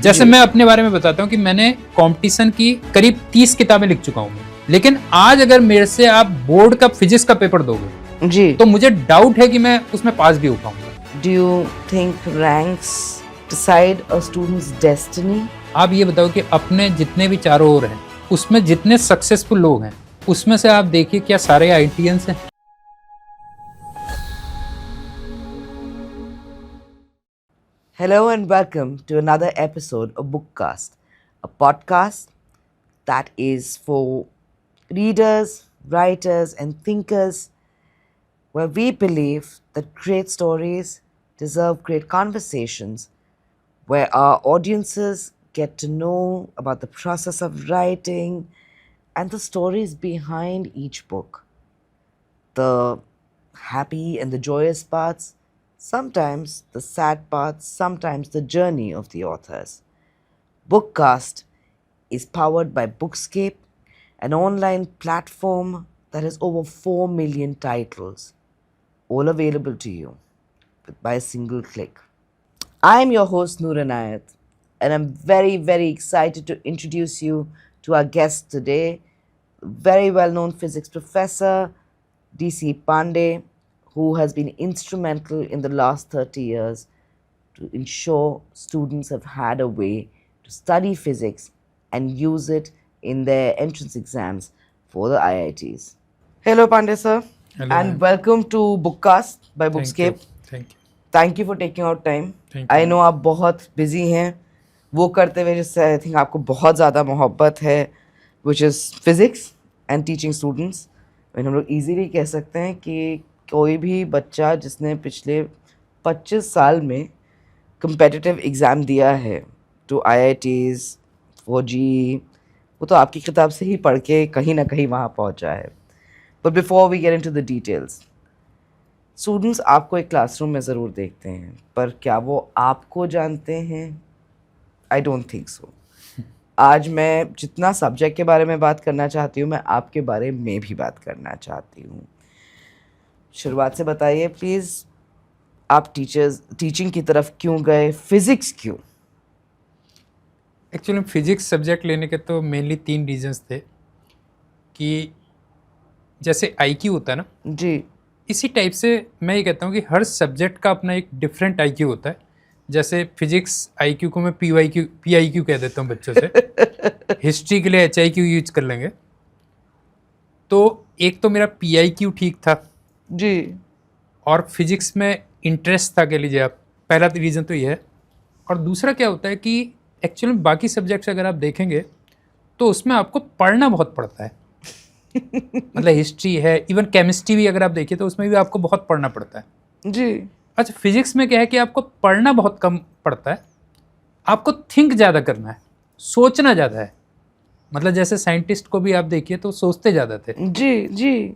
जैसे मैं अपने बारे में बताता हूँ कि मैंने कंपटीशन की करीब 30 किताबें लिख चुका हूँ, लेकिन आज अगर मेरे से आप बोर्ड का फिजिक्स का पेपर दोगे जी, तो मुझे डाउट है कि मैं उसमें पास भी हो पाऊंगा। Do you think ranks decide a students destiny? आप ये बताओ कि अपने जितने भी चारों ओर हैं उसमें जितने सक्सेसफुल लोग हैं उसमें से आप देखिए क्या सारे आईटीएंस हैं? Hello and welcome to another episode of Bookcast, a podcast that is for readers, writers, and thinkers, where we believe that great stories deserve great conversations, where our audiences get to know about the process of writing and the stories behind each book, the happy and the joyous parts, sometimes the sad parts, sometimes the journey of the authors. Bookcast is powered by Bookscape, an online platform that has over 4 million titles, all available to you by a single click. I am your host Noor Inayat, and I'm very, very excited to introduce you to our guest today, very well-known physics professor D.C. Pandey, who has been instrumental in the last 30 years to ensure students have had a way to study physics and use it in their entrance exams for the IITs. Hello, Pandey sir, Hello, and ma'am. welcome to Bookcast by Thank Bookscape. you. Thank you for taking out time. Thank I you. Know आप बहुत busy हैं, वो करते हुए जिससे I think आपको बहुत ज़्यादा मोहब्बत है, which is physics and teaching students. हम लोग इजीली कह सकते हैं कि कोई भी बच्चा जिसने पिछले 25 साल में कंपेटिटिव एग्ज़ाम दिया है टू IITs, फौजी, वो तो आपकी किताब से ही पढ़ के कहीं ना कहीं वहाँ पहुँचा है। But before we get into the details, students आपको एक क्लासरूम में ज़रूर देखते हैं, पर क्या वो आपको जानते हैं? I don't think so. आज मैं जितना सब्जेक्ट के बारे में बात करना चाहती हूँ, मैं आपके बारे में भी बात करना चाहती हूँ। शुरुआत से बताइए प्लीज़, आप टीचिंग की तरफ क्यों गए, फिज़िक्स क्यों? एक्चुअली फिजिक्स सब्जेक्ट लेने के तो मेनली 3 रीजंस थे कि जैसे आईक्यू होता है ना, जी, इसी टाइप से मैं ये कहता हूँ कि हर सब्जेक्ट का अपना एक डिफरेंट आईक्यू होता है। जैसे फिजिक्स आईक्यू को मैं पीआईक्यू कह देता हूँ बच्चों से। हिस्ट्री के लिए HIQ यूज कर लेंगे। तो एक तो मेरा पीआईक्यू ठीक था जी, और फिजिक्स में इंटरेस्ट था, कह लीजिए आप। पहला रीज़न तो ये है। और दूसरा क्या होता है कि एक्चुअली बाकी सब्जेक्ट्स अगर आप देखेंगे तो उसमें आपको पढ़ना बहुत पड़ता है। मतलब हिस्ट्री है, इवन केमिस्ट्री भी अगर आप देखिए तो उसमें भी आपको बहुत पढ़ना पड़ता है। जी, अच्छा, फिजिक्स में क्या है कि आपको पढ़ना बहुत कम पड़ता है, आपको थिंक ज़्यादा करना है, सोचना ज़्यादा है। मतलब जैसे साइंटिस्ट को भी आप देखिए तो सोचते ज़्यादा थे। जी, जी,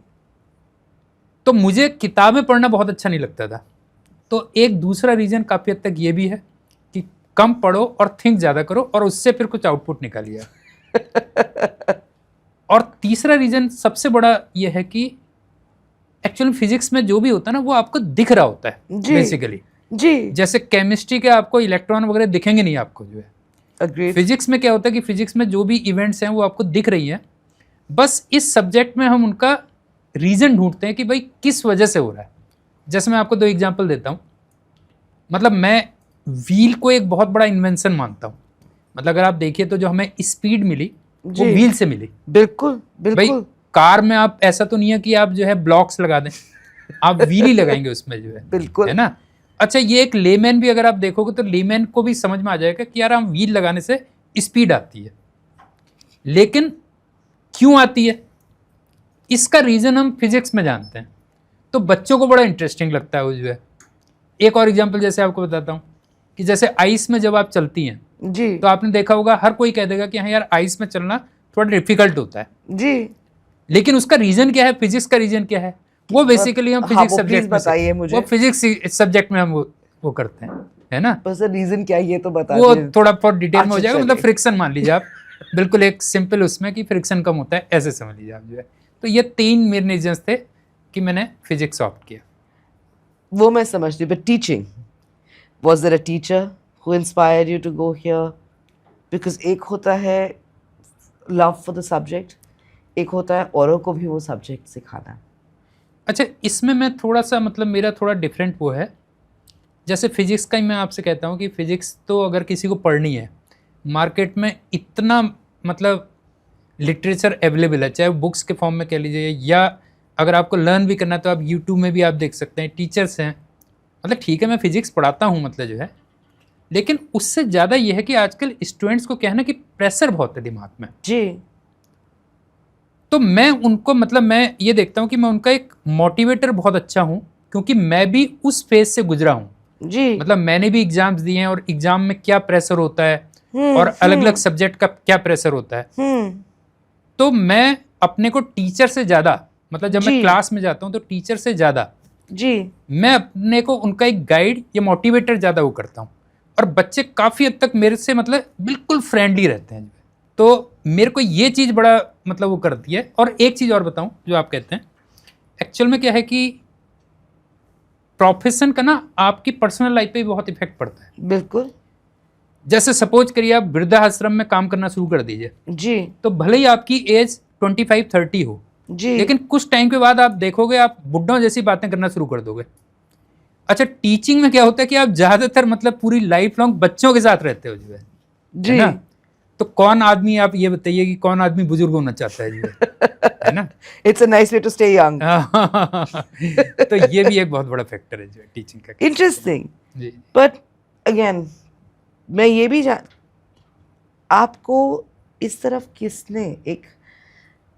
तो मुझे किताबें पढ़ना बहुत अच्छा नहीं लगता था। तो एक दूसरा रीज़न काफ़ी हद तक ये भी है कि कम पढ़ो और थिंक ज़्यादा करो और उससे फिर कुछ आउटपुट निकालिए। और तीसरा रीज़न सबसे बड़ा ये है कि एक्चुअली फिजिक्स में जो भी होता है ना वो आपको दिख रहा होता है जी, बेसिकली। जी, जैसे केमिस्ट्री के आपको इलेक्ट्रॉन वगैरह दिखेंगे नहीं आपको, जो है। अग्रीड। फिजिक्स में क्या होता है कि फिजिक्स में जो भी इवेंट्स हैं वो आपको दिख रही हैं, बस इस सब्जेक्ट में हम उनका रीज़न ढूंढते हैं कि भाई किस वजह से हो रहा है। जैसे मैं आपको 2 एग्जांपल देता हूँ। मतलब मैं व्हील को एक बहुत बड़ा इन्वेंशन मानता हूँ। मतलब अगर आप देखिए तो जो हमें स्पीड मिली वो जी, व्हील से मिली। बिल्कुल, भाई बिल्कुल, कार में आप ऐसा तो नहीं है कि आप जो है ब्लॉक्स लगा दें, आप व्हील ही लगाएंगे उसमें, जो है बिल्कुल। ना। अच्छा, ये एक लेमैन भी अगर आप देखोगे तो लेमैन को भी समझ में आ जाएगा कि यार हम व्हील लगाने से स्पीड आती है, लेकिन क्यों आती है इसका रीज़न हम फिजिक्स में जानते हैं। तो बच्चों को बड़ा इंटरेस्टिंग लगता है वो, जो है। एक और एग्जांपल जैसे आपको बताता हूँ कि जैसे आइस में जब आप चलती हैं जी, तो आपने देखा होगा हर कोई कह देगा कि हाँ यार आइस में चलना थोड़ा डिफिकल्ट होता है, जी, लेकिन उसका रीजन क्या है, फिजिक्स का रीजन क्या है, वो बेसिकली हम हाँ, फिजिक्स वो सब्जेक्ट प्लीज में बताइए मुझे। वो फिजिक्स सब्जेक्ट में हम वो करते हैं, है ना। पर सर रीजन क्या है ये तो बता वो दीजिए। थोड़ा बहुत डिटेल में हो अच्छा, जाएगा। मतलब चलिए। फ्रिक्शन मान लीजिए आप, बिल्कुल एक सिंपल उसमें कि फ्रिक्शन कम होता है, ऐसे समझ लीजिए आप, जो है। तो ये 3 मेरे रीजंस थे कि मैंने फिजिक्स ऑप्ट किया। वो मैं समझती हूँ, but teaching, was there a teacher who inspired you to go here, because एक होता है लव फॉर द सब्जेक्ट, एक होता है औरों को भी वो सब्जेक्ट सिखाना। अच्छा, इसमें मैं थोड़ा सा मतलब मेरा थोड़ा डिफरेंट वो है, जैसे फिजिक्स का ही मैं आपसे कहता हूँ कि फिजिक्स तो अगर किसी को पढ़नी है, मार्केट में इतना मतलब लिटरेचर अवेलेबल है, चाहे वो बुक्स के फॉर्म में कह लीजिए, या अगर आपको लर्न भी करना है तो आप यूट्यूब में भी आप देख सकते हैं, टीचर्स हैं। मतलब ठीक है, मैं फिजिक्स पढ़ाता हूँ मतलब जो है, लेकिन उससे ज़्यादा ये है कि आजकल स्टूडेंट्स को क्या है ना कि प्रेशर बहुत है दिमाग में। जी तो मैं उनको मतलब मैं ये देखता हूँ कि मैं उनका एक मोटिवेटर बहुत अच्छा हूँ, क्योंकि मैं भी उस फेज से गुजरा हूँ। जी मतलब मैंने भी एग्जाम्स दिए हैं, और एग्जाम में क्या प्रेशर होता है और अलग अलग हम्म सब्जेक्ट का क्या प्रेशर होता है। हम्म तो मैं अपने को टीचर से ज़्यादा, मतलब जब मैं जी क्लास में जाता हूँ तो टीचर से ज़्यादा जी मैं अपने को उनका एक गाइड या मोटिवेटर ज़्यादा वो करता हूँ। और बच्चे काफ़ी हद तक मेरे से मतलब बिल्कुल फ्रेंडली रहते हैं। तो मेरे को ये चीज़ बड़ा मतलब वो करती है। और एक चीज़ और बताऊँ जो आप कहते हैं, एक्चुअल में क्या है कि प्रोफेशन का ना आपकी पर्सनल लाइफ पे भी बहुत इफेक्ट पड़ता है। बिल्कुल जैसे सपोज करिए आप वृद्धाश्रम में काम करना शुरू कर दीजिए, जी तो भले ही आपकी एज 25-30 हो, जी लेकिन कुछ टाइम के बाद आप देखोगे आप बुड्ढों जैसी बातें करना शुरू कर दोगे। अच्छा, टीचिंग में क्या होता है कि आप ज्यादातर मतलब पूरी लाइफ लॉन्ग बच्चों के साथ रहते हो जो है जी ना। तो कौन आदमी, आप ये बताइए कि कौन आदमी बुजुर्ग होना चाहता है जो है ना। It's a nice way to stay young. तो ये भी एक बहुत बड़ा फैक्टर है जो है टीचिंग का। इंटरेस्टिंग। जी बट अगेन मैं ये भी जान, आपको इस तरफ किसने एक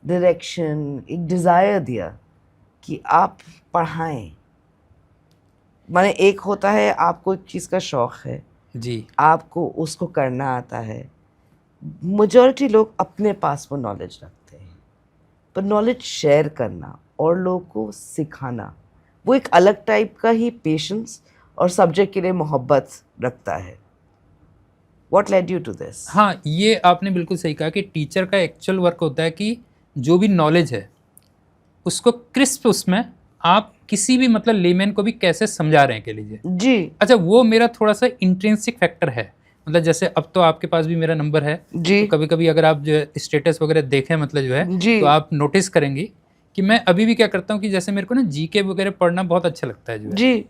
डायरेक्शन, एक डिजायर दिया कि आप पढ़ाएं? माने एक होता है आपको एक चीज़ का शौक है, जी आपको उसको करना आता है। मेजॉरिटी लोग अपने पास वो नॉलेज रखते हैं, पर नॉलेज शेयर करना और लोगों को सिखाना वो एक अलग टाइप का ही पेशेंस और सब्जेक्ट के लिए मोहब्बत रखता है। What led you to this? हाँ, ये आपने बिल्कुल सही कहा कि टीचर का एक्चुअल वर्क होता है कि जो भी नॉलेज है उसको क्रिस्प उसमें आप किसी भी मतलब लेमैन को भी कैसे समझा रहे हैं कह लीजिए। जी अच्छा, वो मेरा थोड़ा सा इंट्रिंसिक फैक्टर है। मतलब जैसे अब तो आपके पास भी मेरा नंबर है, जी तो कभी कभी अगर आप जो स्टेटस वगैरह देखें मतलब जो है, जी तो आप नोटिस करेंगी कि मैं अभी भी क्या करता हूँ कि जैसे मेरे को ना जीके वगैरह पढ़ना बहुत अच्छा लगता है जो है। जी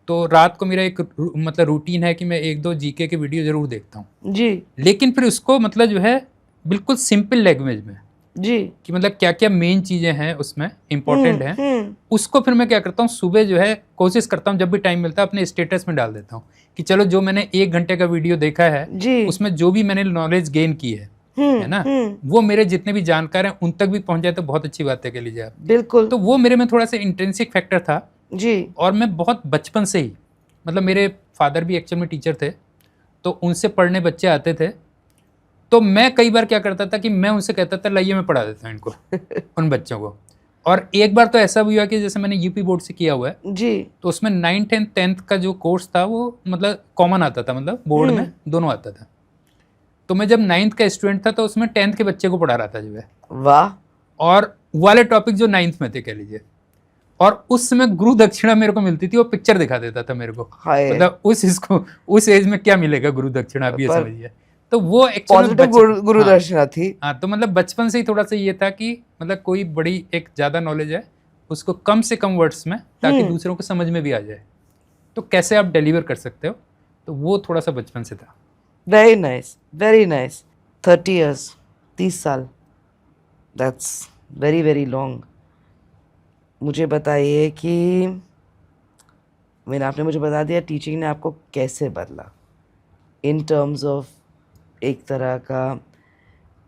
तो रात को मेरा एक मतलब रूटीन है कि मैं 1-2 जीके की वीडियो जरूर देखता हूँ, जी लेकिन फिर उसको मतलब जो है बिल्कुल सिंपल लैंग्वेज में, जी कि मतलब क्या क्या मेन चीज़ें हैं उसमें इंपॉर्टेंट हैं, हम्म उसको फिर मैं क्या करता हूँ सुबह जो है कोशिश करता हूँ जब भी टाइम मिलता है अपने स्टेटस में डाल देता हूँ कि चलो जो मैंने 1 घंटे का वीडियो देखा है जी उसमें जो भी मैंने नॉलेज गेन की है ना, हम्म वो मेरे जितने भी जानकार हैं उन तक भी पहुंच जाए तो बहुत अच्छी बात है कह लीजिए आप। बिल्कुल तो वो मेरे में थोड़ा सा इंट्रिंसिक फैक्टर था। जी और मैं बहुत बचपन से ही, मतलब मेरे फादर भी एक्चुअल में टीचर थे, तो उनसे पढ़ने बच्चे आते थे, तो मैं कई बार क्या करता था कि मैं उनसे कहता था लाइए मैं पढ़ा देता हूँ इनको उन बच्चों को। और एक बार तो ऐसा भी हुआ कि जैसे मैंने यूपी बोर्ड से किया हुआ है, जी तो उसमें 9th एंड 10th का जो कोर्स था वो मतलब कॉमन आता था, मतलब बोर्ड में दोनों आता था। तो मैं जब 9th का स्टूडेंट था तो उसमें 10th के बच्चे को पढ़ा रहा था जो है, वाह और वाले टॉपिक जो 9th में थे कह लीजिए। और उस समय गुरु दक्षिणा मेरे को मिलती थी, वो पिक्चर दिखा देता था मेरे को, हाय मतलब उस एज में क्या मिलेगा गुरु दक्षिणा, आप ये पर समझिए। तो वो एक्चुअल में पॉजिटिव गुरु हाँ दर्शना थी। हाँ, तो मतलब बचपन से ही थोड़ा सा ये था कि मतलब कोई बड़ी एक ज़्यादा नॉलेज है उसको कम से कम वर्ड्स में, ताकि दूसरों को समझ में भी आ जाए, तो कैसे आप डिलीवर कर सकते हो, तो वो थोड़ा सा बचपन से था। Very nice very nice. 30 years, 30 साल, दैट्स वेरी वेरी लॉन्ग। मुझे बताइए कि मैंने आपने मुझे बता दिया टीचिंग ने आपको कैसे बदला इन टर्म्स ऑफ एक तरह का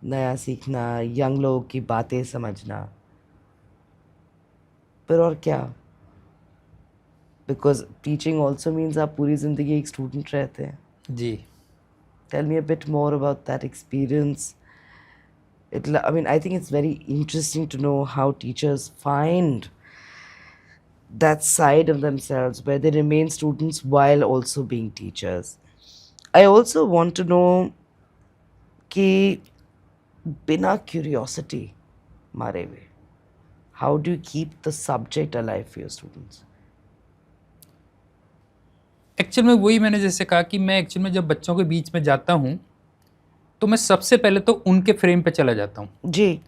नया सीखना, यंग लोगों की बातें समझना, पर और क्या? बिकॉज टीचिंग ऑल्सो मीन्स आप पूरी ज़िंदगी एक स्टूडेंट रहते हैं। जी tell me a bit more about that experience. I mean, I think it's very interesting to know how teachers find that side of themselves where they remain students while also being teachers. I also want to know कि बिना curiosity मारे हुए, how do you keep the subject alive for your students? Actual में वही मैंने जैसे कहा कि मैं एक्चुअल में जब बच्चों के बीच में जाता हूँ तो तो मैं सबसे पहले तो उनके फ्रेम पे चला जाता हूँ। जी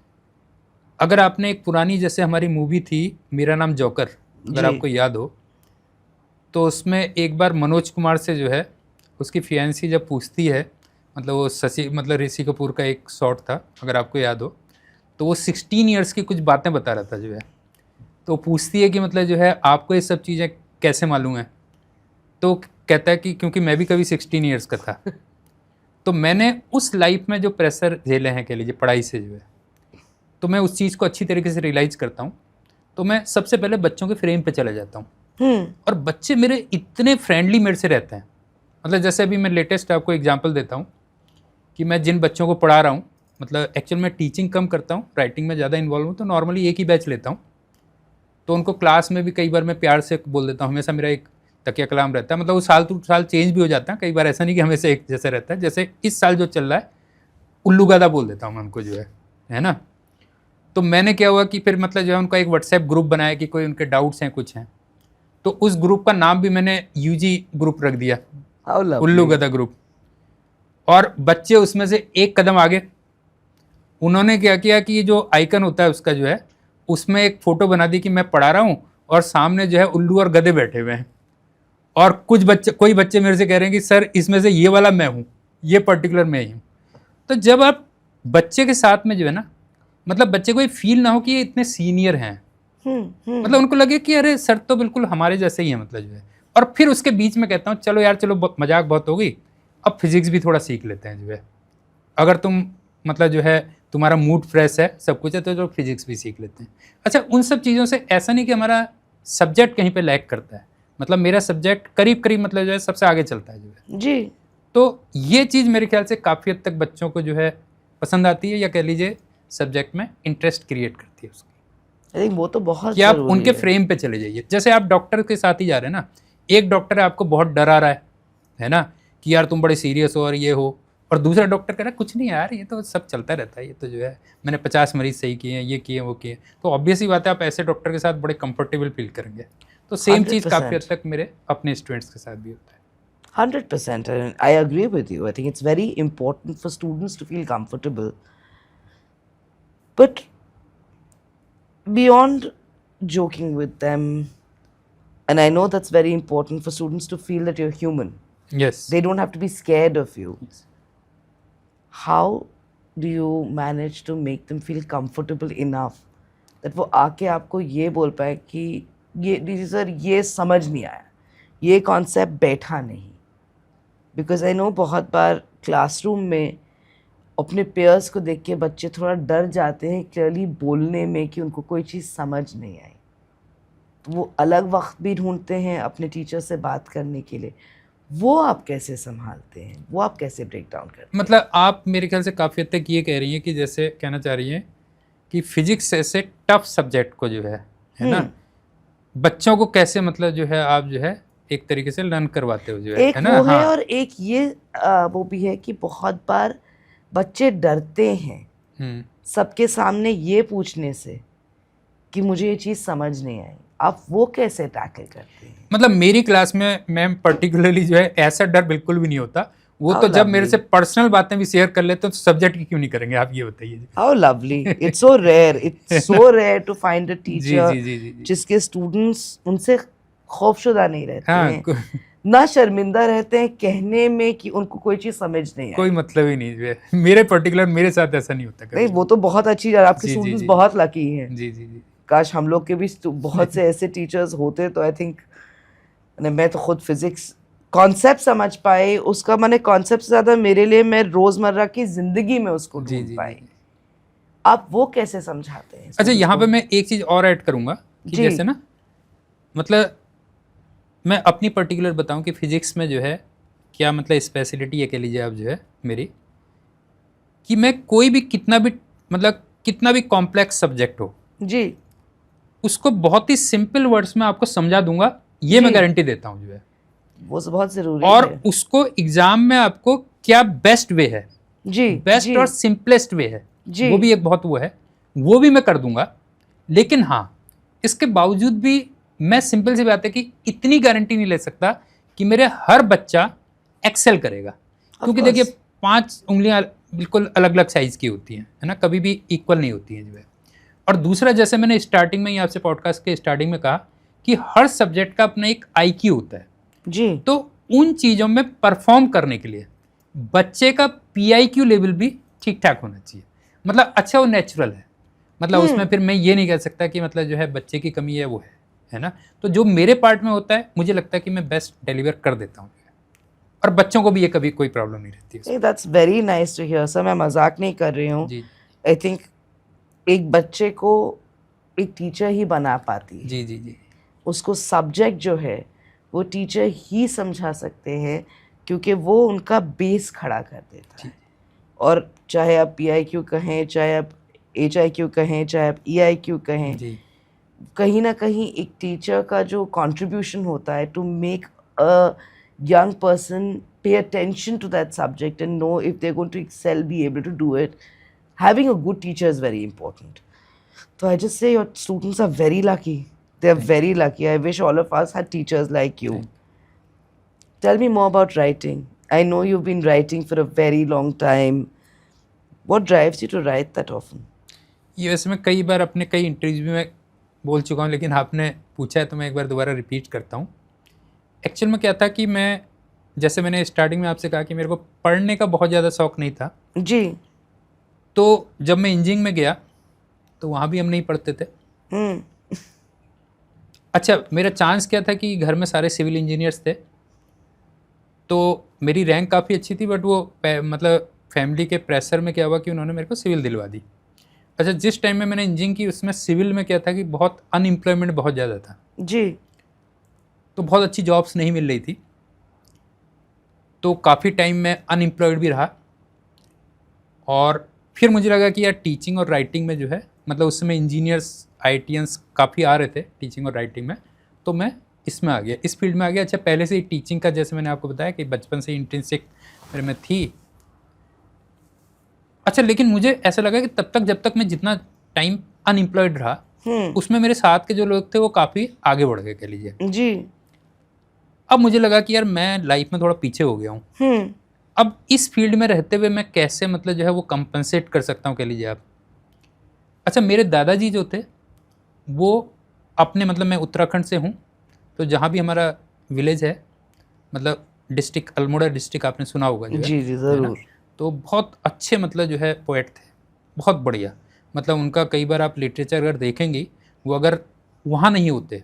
अगर आपने एक पुरानी जैसे हमारी मूवी थी मेरा नाम जोकर, अगर जी। आपको याद हो, तो उसमें एक बार मनोज कुमार से जो है उसकी फियांसी जब पूछती है, मतलब वो शशि मतलब ऋषि कपूर का एक शॉट था अगर आपको याद हो, तो वो 16 ईयर्स की कुछ बातें बता रहा था जो है, तो पूछती है कि मतलब जो है आपको ये सब चीज़ें कैसे मालूम है, तो कहता है कि क्योंकि मैं भी कभी 16 ईयर्स का था। तो मैंने उस लाइफ में जो प्रेशर झेले हैं कह लीजिए पढ़ाई से जो है, तो मैं उस चीज़ को अच्छी तरीके से रियलाइज़ करता हूँ। तो मैं सबसे पहले बच्चों के फ्रेम पे चला जाता हूँ और बच्चे मेरे इतने फ्रेंडली मेरे से रहते हैं। मतलब जैसे अभी मैं लेटेस्ट आपको एग्जांपल देता हूँ कि मैं जिन बच्चों को पढ़ा रहा हूँ, मतलब एक्चुअल में टीचिंग कम करता हूँ, राइटिंग में ज़्यादा इन्वॉल्व हूँ, तो नॉर्मली एक ही बैच लेता हूँ। तो उनको क्लास में भी कई बार मैं प्यार से बोल देता हूँ, हमेशा मेरा एक तकिया कलाम रहता है, मतलब वो साल टू साल चेंज भी हो जाता है, कई बार ऐसा नहीं कि हमेशा एक जैसा रहता है। जैसे इस साल जो चल रहा है उल्लू गादा बोल देता हूँ मैं उनको जो है ना। तो मैंने क्या हुआ कि फिर मतलब जो है उनका एक व्हाट्सएप ग्रुप बनाया कि कोई उनके डाउट्स हैं कुछ हैं, तो उस ग्रुप का नाम भी मैंने यूजी ग्रुप रख दिया, How lovely. उल्लू गदा ग्रुप। और बच्चे उसमें से एक कदम आगे, उन्होंने क्या किया कि ये जो आइकन होता है उसका जो है उसमें एक फ़ोटो बना दी कि मैं पढ़ा रहा हूँ और सामने जो है उल्लू और गधे बैठे हुए हैं। और कोई बच्चे मेरे से कह रहे हैं कि सर इसमें से ये वाला मैं हूँ, ये पर्टिकुलर मैं ही हूँ। तो जब आप बच्चे के साथ में जो है ना, मतलब बच्चे को ये फील ना हो कि ये इतने सीनियर हैं, मतलब उनको लगे कि अरे सर तो बिल्कुल हमारे जैसे ही है, मतलब जो है। और फिर उसके बीच में कहता हूँ चलो यार चलो मजाक बहुत हो गई, अब फिजिक्स भी थोड़ा सीख लेते हैं जो है। अगर तुम मतलब जो है तुम्हारा मूड फ्रेश है, सब कुछ है, तो फिजिक्स भी सीख लेते हैं। अच्छा, उन सब चीज़ों से ऐसा नहीं कि हमारा सब्जेक्ट कहीं पे लैग करता है, मतलब मेरा सब्जेक्ट करीब करीब मतलब जो है सबसे आगे चलता है जो है जी। तो ये चीज़ मेरे ख्याल से काफ़ी हद तक बच्चों को जो है पसंद आती है, या कह लीजिए सब्जेक्ट में इंटरेस्ट क्रिएट करती है उसकी। आई थिंक वो तो बहुत कि आप जरूरी उनके है। फ्रेम पे चले जाइए। जैसे आप डॉक्टर के साथ ही जा रहे हैं ना, एक डॉक्टर है आपको बहुत डर आ रहा है ना, कि यार तुम बड़े सीरियस हो और ये हो, और दूसरा डॉक्टर कह रहा है कुछ नहीं यार ये तो सब चलता रहता है, ये तो जो है मैंने 50 मरीज सही किए हैं, ये किए वो किए, तो ऑब्वियस ही बात है आप ऐसे डॉक्टर के साथ बड़े कंफर्टेबल फील करेंगे। तो सेम चीज़ काफ़ी हद तक मेरे अपने स्टूडेंट्स के साथ भी होता है। 100%, and I agree with you. I think it's very important for students to feel comfortable. But beyond joking with them, and I know that's very important for students to feel that you're human. Yes. They don't have to be scared of you. Yes. How do you manage to make them feel comfortable enough that वो आके आपको ये बोल पाए कि ये sir ये समझ नहीं आया, ये कॉन्सेप्ट बैठा नहीं? बिकॉज आई नो बहुत बार क्लासरूम में अपने पेयर्स को देख के बच्चे थोड़ा डर जाते हैं क्लियरली बोलने में कि उनको कोई चीज़ समझ नहीं आई, तो वो अलग वक्त भी ढूंढते हैं अपने टीचर से बात करने के लिए। वो आप कैसे संभालते हैं, वो आप कैसे ब्रेक डाउन करते हैं? मतलब आप मेरे ख्याल से काफ़ी हद तक ये कह रही हैं कि जैसे कहना चाह रही हैं कि फिजिक्स ऐसे टफ सब्जेक्ट को जो है ना, बच्चों को कैसे मतलब जो है आप जो है एक तरीके से लर्न करवाते हो जो एक है ना। वो है हाँ। और एक ये वो भी है कि बहुत बार बच्चे डरते हैं सबके सामने ये पूछने से कि मुझे ये चीज़ समझ नहीं आई। आप वो कैसे टैकल करते हैं? मतलब मेरी क्लास में मैम पर्टिकुलरली जो है ऐसा डर बिल्कुल भी नहीं होता। वो How तो जब मेरे lovely. से पर्सनल बातें भी शेयर कर लेते हैं तो सब्जेक्ट की क्यों नहीं करेंगे, आप ये बताइए। How lovely. It's so rare. It's so rare to find a ji teacher जी जी जी जी। जिसके स्टूडेंट्स उनसे खौफशुदा नहीं रहते हाँ, हैं, ना शर्मिंदा रहते हैं कहने में कि उनको कोई चीज़ समझ नहीं कोई आई। मतलब ही नहीं जो है। मेरे पर्टिकुलर मेरे साथ ऐसा नहीं होता कभी। नहीं, वो तो बहुत अच्छी है, आपके जी, जी, स्टूडेंट्स जी। बहुत लकी हैं। जी जी जी। काश हम लोग के भी बहुत से ऐसे टीचर्स होते तो आई थिंक मैं तो खुद फिजिक्स कॉन्सेप्ट समझ पाए, उसका मैंने कॉन्सेप्ट से ज़्यादा मेरे लिए मैं रोज़मर्रा की ज़िंदगी में उसको जी, ढूंढ जी, पाई। जी। आप वो कैसे समझाते हैं? अच्छा, students यहाँ को? पे मैं एक चीज़ और ऐड करूँगा कि जी। जैसे ना, मतलब मैं अपनी पर्टिकुलर बताऊँ कि फिजिक्स में जो है क्या मतलब स्पेशलिटी है कह लीजिए आप जो है मेरी, कि मैं कोई भी कितना भी कॉम्प्लेक्स सब्जेक्ट हो जी उसको बहुत ही सिंपल वर्ड्स में आपको समझा दूंगा, ये मैं जी। गारंटी देता हूँ जो है। वो बहुत ज़रूरी और है। उसको एग्जाम में आपको क्या बेस्ट वे है, जी बेस्ट जी और सिंपलेस्ट वे है, जी। वो भी एक बहुत वो है, वो भी मैं कर दूंगा। लेकिन हाँ, इसके बावजूद भी मैं सिंपल सी बात है कि इतनी गारंटी नहीं ले सकता कि मेरे हर बच्चा एक्सेल करेगा, क्योंकि देखिए 5 उंगलियां बिल्कुल अलग अलग साइज़ की होती हैं, है ना, कभी भी इक्वल नहीं होती हैं जो है। और दूसरा, जैसे मैंने स्टार्टिंग में ही आपसे पॉडकास्ट के स्टार्टिंग में कहा कि हर सब्जेक्ट का अपना एक IQ होता है। जी तो उन चीज़ों में परफॉर्म करने के लिए बच्चे का PIQ लेवल भी ठीक ठाक होना चाहिए, मतलब अच्छा, वो नेचुरल है, मतलब उसमें फिर मैं ये नहीं कह सकता कि मतलब जो है बच्चे की कमी है वो है ना। तो जो मेरे पार्ट में होता है मुझे लगता है कि मैं बेस्ट डिलीवर कर देता हूँ, और बच्चों को भी ये कभी कोई प्रॉब्लम नहीं रहती है। That's very nice to hear sir, मैं मजाक नहीं कर रही हूँ। जी आई थिंक एक बच्चे को एक टीचर ही बना पाती है। जी जी जी उसको सब्जेक्ट जो है वो टीचर ही समझा सकते हैं, क्योंकि वो उनका बेस खड़ा कर देता है। और चाहे आप PIQ कहें, चाहे आप HIQ कहें, चाहे आप EIQ कहें, जी कहीं ना कहीं एक टीचर का जो कंट्रीब्यूशन होता है to make a young person pay attention to that subject and know if they're going to excel, be able to do it. Having a good teacher is very important. So I just say your students are very lucky. They're very lucky. I wish all of us had teachers like you. Tell me more about writing. I know you've been writing for a very long time. What drives you to write that often? ये वैसे मैं कई बार अपने कई interview में बोल चुका हूँ, लेकिन आपने पूछा है तो मैं एक बार दोबारा रिपीट करता हूँ। एक्चुअल में क्या था कि मैं, जैसे मैंने स्टार्टिंग में आपसे कहा कि मेरे को पढ़ने का बहुत ज़्यादा शौक नहीं था। जी तो जब मैं इंजीनियरिंग में गया तो वहाँ भी हम नहीं पढ़ते थे। अच्छा, मेरा चांस क्या था कि घर में सारे सिविल इंजीनियर्स थे, तो मेरी रैंक काफ़ी अच्छी थी, बट वो मतलब फैमिली के प्रेशर में क्या हुआ कि उन्होंने मेरे को सिविल दिलवा दी। अच्छा, जिस टाइम में मैंने इंजीनियरिंग की उसमें सिविल में क्या था कि बहुत अनएम्प्लॉयमेंट बहुत ज़्यादा था, जी तो बहुत अच्छी जॉब्स नहीं मिल रही थी, तो काफ़ी टाइम मैं अनएम्प्लॉयड भी रहा। और फिर मुझे लगा कि यार टीचिंग और राइटिंग में जो है, मतलब उस समय इंजीनियर्स IITians काफ़ी आ रहे थे टीचिंग और राइटिंग में, तो मैं इसमें आ गया, इस फील्ड में आ गया। अच्छा, पहले से ही टीचिंग का, जैसे मैंने आपको बताया कि बचपन से इंट्रिंसिक मेरे में थी। अच्छा, लेकिन मुझे ऐसा लगा कि तब तक, जब तक मैं जितना टाइम अनएम्प्लॉयड रहा, उसमें मेरे साथ के जो लोग थे वो काफ़ी आगे बढ़ गए, कह लीजिए। जी अब मुझे लगा कि यार मैं लाइफ में थोड़ा पीछे हो गया हूँ। अब इस फील्ड में रहते हुए मैं कैसे मतलब जो है वो कंपनसेट कर सकता हूँ, कह लीजिए आप। अच्छा, मेरे दादाजी जो थे वो अपने, मतलब मैं उत्तराखंड से हूँ, तो जहाँ भी हमारा विलेज है, मतलब डिस्ट्रिक्ट अल्मोड़ा डिस्ट्रिक्ट आपने सुना होगा जो है, जी जी है ना? ज़रूर। तो बहुत अच्छे मतलब जो है पोएट थे, बहुत बढ़िया। मतलब उनका कई बार आप लिटरेचर अगर देखेंगी, वो अगर वहाँ नहीं होते,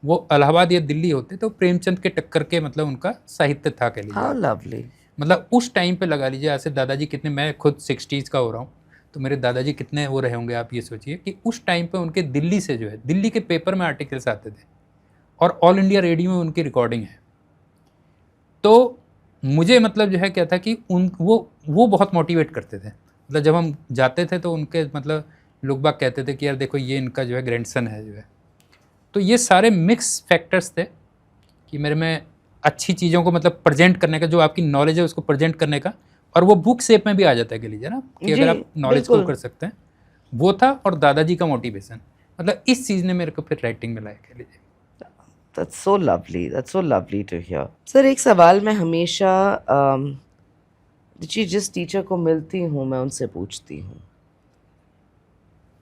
वो इलाहाबाद या दिल्ली होते, तो प्रेमचंद के टक्कर के मतलब उनका साहित्य था, कह लीजिए हाउ आप। लवली। मतलब उस टाइम पे लगा लीजिए, ऐसे दादाजी कितने, मैं खुद 60s का हो रहा हूँ, तो मेरे दादाजी कितने वो रहे होंगे, आप ये सोचिए कि उस टाइम पे उनके दिल्ली से जो है, दिल्ली के पेपर में आर्टिकल्स आते थे और ऑल इंडिया रेडियो में उनकी रिकॉर्डिंग है। तो मुझे मतलब जो है क्या था कि वो बहुत मोटिवेट करते थे। मतलब जब हम जाते थे तो उनके मतलब लोग बाग कहते थे कि यार देखो ये इनका जो है ग्रैंडसन है जो है। तो ये सारे मिक्स फैक्टर्स थे कि मेरे में अच्छी चीज़ों को मतलब प्रेजेंट करने का, जो आपकी नॉलेज है उसको प्रेजेंट करने का, और वो बुक शेप में भी आ जाता है, कह लीजिए ना, कि जी, अगर आप नॉलेज को बिल्कुल। कर सकते हैं, वो था। और दादाजी का मोटिवेशन, मतलब इस चीज़ ने मेरे को फिर राइटिंग में लाया, कह लीजिए। That's so lovely. That's so lovely to hear. Sir, एक सवाल मैं हमेशा जिस टीचर को मिलती हूँ मैं उनसे पूछती हूँ।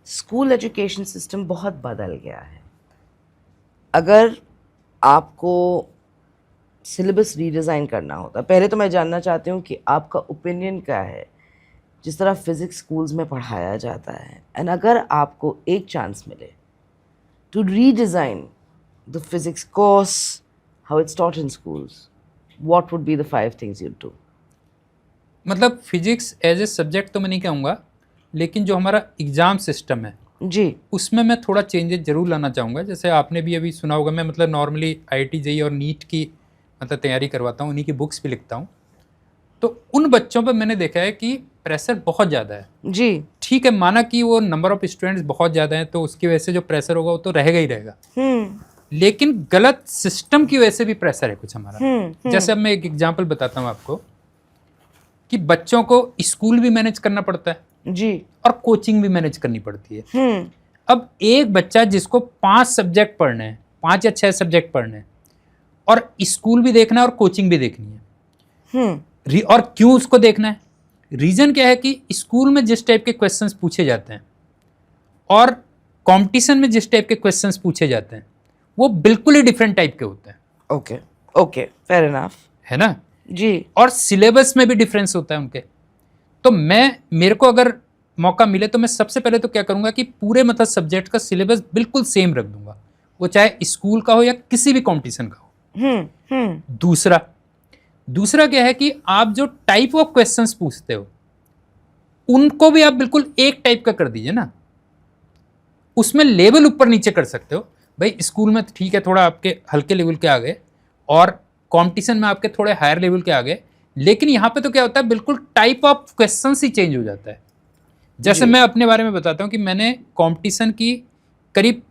स्कूल एजुकेशन सिस्टम बहुत बदल गया है। अगर आपको सिलेबस रीडिज़ाइन करना होता, पहले तो मैं जानना चाहती हूँ कि आपका ओपिनियन क्या है जिस तरह फिज़िक्स स्कूल्स में पढ़ाया जाता है, एंड अगर आपको एक चांस मिले to redesign the physics course, how it's taught in schools, what would be the 5 things you'd do? मतलब फिजिक्स एज ए सब्जेक्ट तो मैं नहीं कहूँगा, लेकिन जो हमारा एग्ज़ाम सिस्टम है जी उसमें मैं थोड़ा चेंजेस ज़रूर लाना चाहूँगा। जैसे आपने भी अभी सुना होगा, मैं मतलब नॉर्मली IIT JEE और नीट की मतलब तैयारी करवाता हूँ, उन्हीं की बुक्स भी लिखता हूँ। तो उन बच्चों पर मैंने देखा है कि प्रेशर बहुत ज़्यादा है। जी ठीक है, माना कि वो नंबर ऑफ स्टूडेंट्स बहुत ज़्यादा हैं, तो उसकी वजह से जो प्रेशर होगा वो तो रहेगा ही रहेगा, लेकिन गलत सिस्टम की वजह से भी प्रेशर है कुछ हमारा। जैसे अब मैं एक एग्जांपल बताता हूँ आपको कि बच्चों को स्कूल भी मैनेज करना पड़ता है जी और कोचिंग भी मैनेज करनी पड़ती है। अब एक बच्चा जिसको 5 सब्जेक्ट पढ़ने हैं, 5 या 6 सब्जेक्ट पढ़ने हैं, और स्कूल भी देखना है और कोचिंग भी देखनी है, और क्यों उसको देखना है? रीज़न क्या है कि स्कूल में जिस टाइप के क्वेश्चंस पूछे जाते हैं और कंपटीशन में जिस टाइप के क्वेश्चंस पूछे जाते हैं वो बिल्कुल ही डिफरेंट टाइप के होते हैं, ओके ओके, फेयर इनफ। है ना। जी और सिलेबस में भी डिफरेंस होता है उनके। तो मेरे को अगर मौका मिले तो मैं सबसे पहले तो क्या करूँगा कि पूरे मतलब सब्जेक्ट का सिलेबस बिल्कुल सेम रख दूंगा, वो चाहे स्कूल का हो या किसी भी कंपटीशन का हो। दूसरा क्या है कि आप जो टाइप ऑफ क्वेश्चंस पूछते हो उनको भी आप बिल्कुल एक टाइप का कर दीजिए ना। उसमें लेवल ऊपर नीचे कर सकते हो भाई, स्कूल में ठीक है थोड़ा आपके हल्के लेवल के आ गए और कंपटीशन में आपके थोड़े हायर लेवल के आ गए, लेकिन यहाँ पे तो क्या होता है बिल्कुल type of questions he change हो जाता है। जैसे जी। मैं अपने बारे में बताता हूँ कि मैंने कंपटीशन की करीब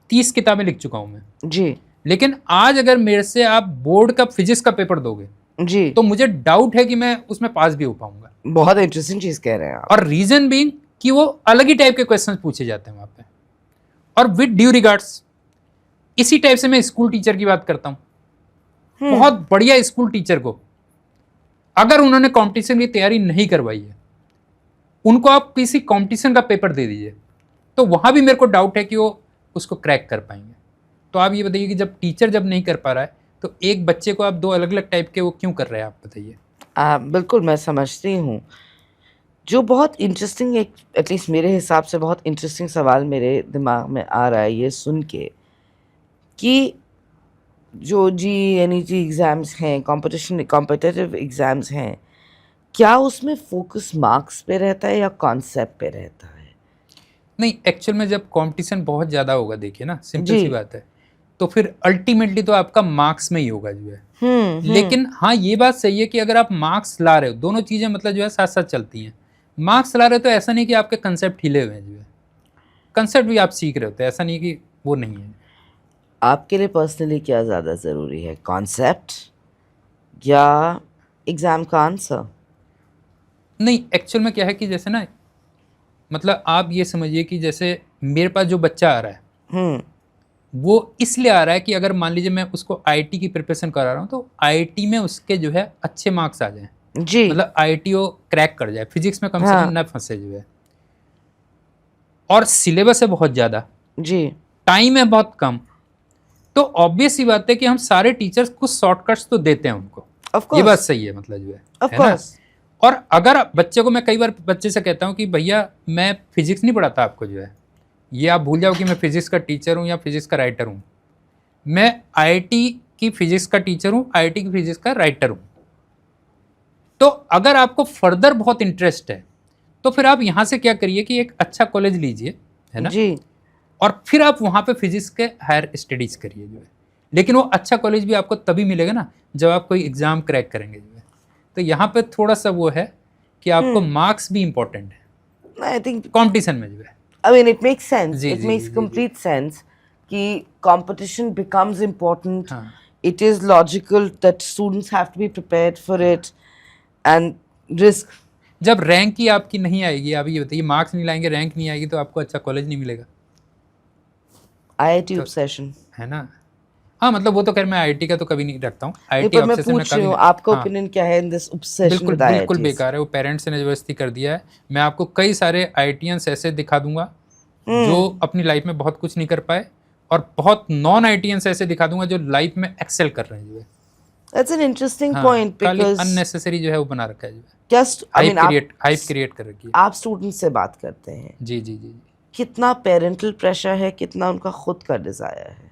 30 किताबें लिख चुका हूँ मैं, जी लेकिन आज अगर मेरे से आप बोर्ड का फिजिक्स का पेपर दोगे जी, तो मुझे डाउट है कि मैं उसमें पास भी हो पाऊंगा। बहुत इंटरेस्टिंग चीज कह रहे हैं आप। और रीजन बीइंग कि वो अलग ही टाइप के क्वेश्चन पूछे जाते हैं वहां पे। और विद ड्यू रिगार्ड्स, इसी टाइप से मैं स्कूल टीचर की बात करता हूँ। बहुत बढ़िया स्कूल टीचर को अगर उन्होंने कंपटीशन की तैयारी नहीं करवाई है, उनको आप किसी कंपटीशन का पेपर दे दीजिए तो वहां भी मेरे को डाउट है कि वो उसको क्रैक कर पाएंगे। तो आप ये बताइए कि जब टीचर जब नहीं कर पा रहा है तो एक बच्चे को आप दो अलग अलग टाइप के वो क्यों कर रहे हैं, आप बताइए। बिल्कुल मैं समझती हूँ। जो बहुत इंटरेस्टिंग, एक एटलीस्ट मेरे हिसाब से बहुत इंटरेस्टिंग सवाल मेरे दिमाग में आ रहा है ये सुन के कि जो GNET एग्ज़ाम्स हैं, कॉम्पिटिटिव एग्ज़ाम्स हैं, क्या उसमें फोकस मार्क्स पे रहता है या कॉन्सेप्ट पे रहता है? नहीं, एक्चुअल में जब कंपटीशन बहुत ज़्यादा होगा, देखिए ना, सिंपल जी। सी बात है, तो फिर अल्टीमेटली तो आपका मार्क्स में ही होगा जो है। लेकिन हाँ ये बात सही है कि अगर आप मार्क्स ला रहे हो, दोनों चीज़ें मतलब जो है साथ साथ चलती हैं। मार्क्स ला रहे हो तो ऐसा नहीं कि आपके कंसेप्ट हिले हुए हैं जो है, कंसेप्ट भी आप सीख रहे होते हैं, ऐसा नहीं कि वो नहीं है। आपके लिए पर्सनली क्या ज़्यादा ज़रूरी है, कॉन्सेप्ट या एग्ज़ाम का आंसर? नहीं, एक्चुअल में क्या है कि जैसे ना, मतलब आप ये समझिए कि जैसे मेरे पास जो बच्चा आ रहा है वो इसलिए आ रहा है कि अगर मान लीजिए मैं उसको आईटी की प्रिपरेशन करा रहा हूँ तो आईटी में उसके जो है अच्छे मार्क्स आ जाएं, जी। मतलब आईटी वो क्रैक कर जाए, फिजिक्स में कम से हाँ। कम न फंसे जो है। और सिलेबस है बहुत ज़्यादा, जी। टाइम है बहुत कम, तो ऑब्वियस सी बात है कि हम सारे टीचर्स कुछ शॉर्टकट्स तो देते हैं उनको। ऑफ ये बात कोर्स, सही है, मतलब जो ऑफ है ना। कोर्स। और अगर बच्चे को, मैं कई बार बच्चे से कहता हूँ कि भैया मैं फिजिक्स नहीं पढ़ाता आपको जो है, ये आप भूल जाओ कि मैं फिजिक्स का टीचर हूँ या फिजिक्स का राइटर हूँ। मैं आईआईटी की फिजिक्स का टीचर हूँ, आईआईटी की फिजिक्स का राइटर हूँ। तो अगर आपको फर्दर बहुत इंटरेस्ट है तो फिर आप यहाँ से क्या करिए कि एक अच्छा कॉलेज लीजिए, है ना, जी। और फिर आप वहाँ पे फिजिक्स के हायर स्टडीज करिए जो है। लेकिन वो अच्छा कॉलेज भी आपको तभी मिलेगा ना जब आप कोई एग्जाम क्रैक करेंगे जो है। तो यहाँ पे थोड़ा सा वो है कि आपको मार्क्स भी इम्पोर्टेंट है आई थिंक, कंपटीशन में जो है। I mean, it makes sense. जी It जी makes जी जी complete sense कि competition becomes important. हाँ। It is logical that students have to be prepared for it and risk. जब रैंक ही आपकी नहीं आएगी, आप ये बताइए, मार्क्स नहीं लाएंगे, रैंक नहीं आएगी, तो आपको अच्छा कॉलेज नहीं मिलेगा, IIT तो obsession. है ना। हाँ मतलब वो तो खैर मैं आईआईटी का तो कभी नहीं रखता हूँ, नहीं, आईआईटी पर मैं ऑब्सेशन में पूछ रही कभी हूँ नहीं। आपका हाँ, ओपिनियन क्या है in this obsession बिल्कुल with बिल्कुल IITs? बेकार है, वो पेरेंट्स ने जबरदस्ती कर दिया है। मैं आपको कई सारे आईआईटीएंस ऐसे दिखा दूंगा जो अपनी लाइफ में बहुत कुछ नहीं कर पाए, और बहुत नॉन आईआईटीएंस ऐसे दिखा दूंगा जो लाइफ में एक्सेल कर रहे हैं जो है। That's an interesting हाँ, point खाली because अननेसेसरी जो है वो बना रखा है जो है, just I mean hype create कर रखी है। आप स्टूडेंट से बात करते हैं, जी जी जी। कितना पेरेंटल प्रेशर है, कितना उनका खुद का डिजायर है?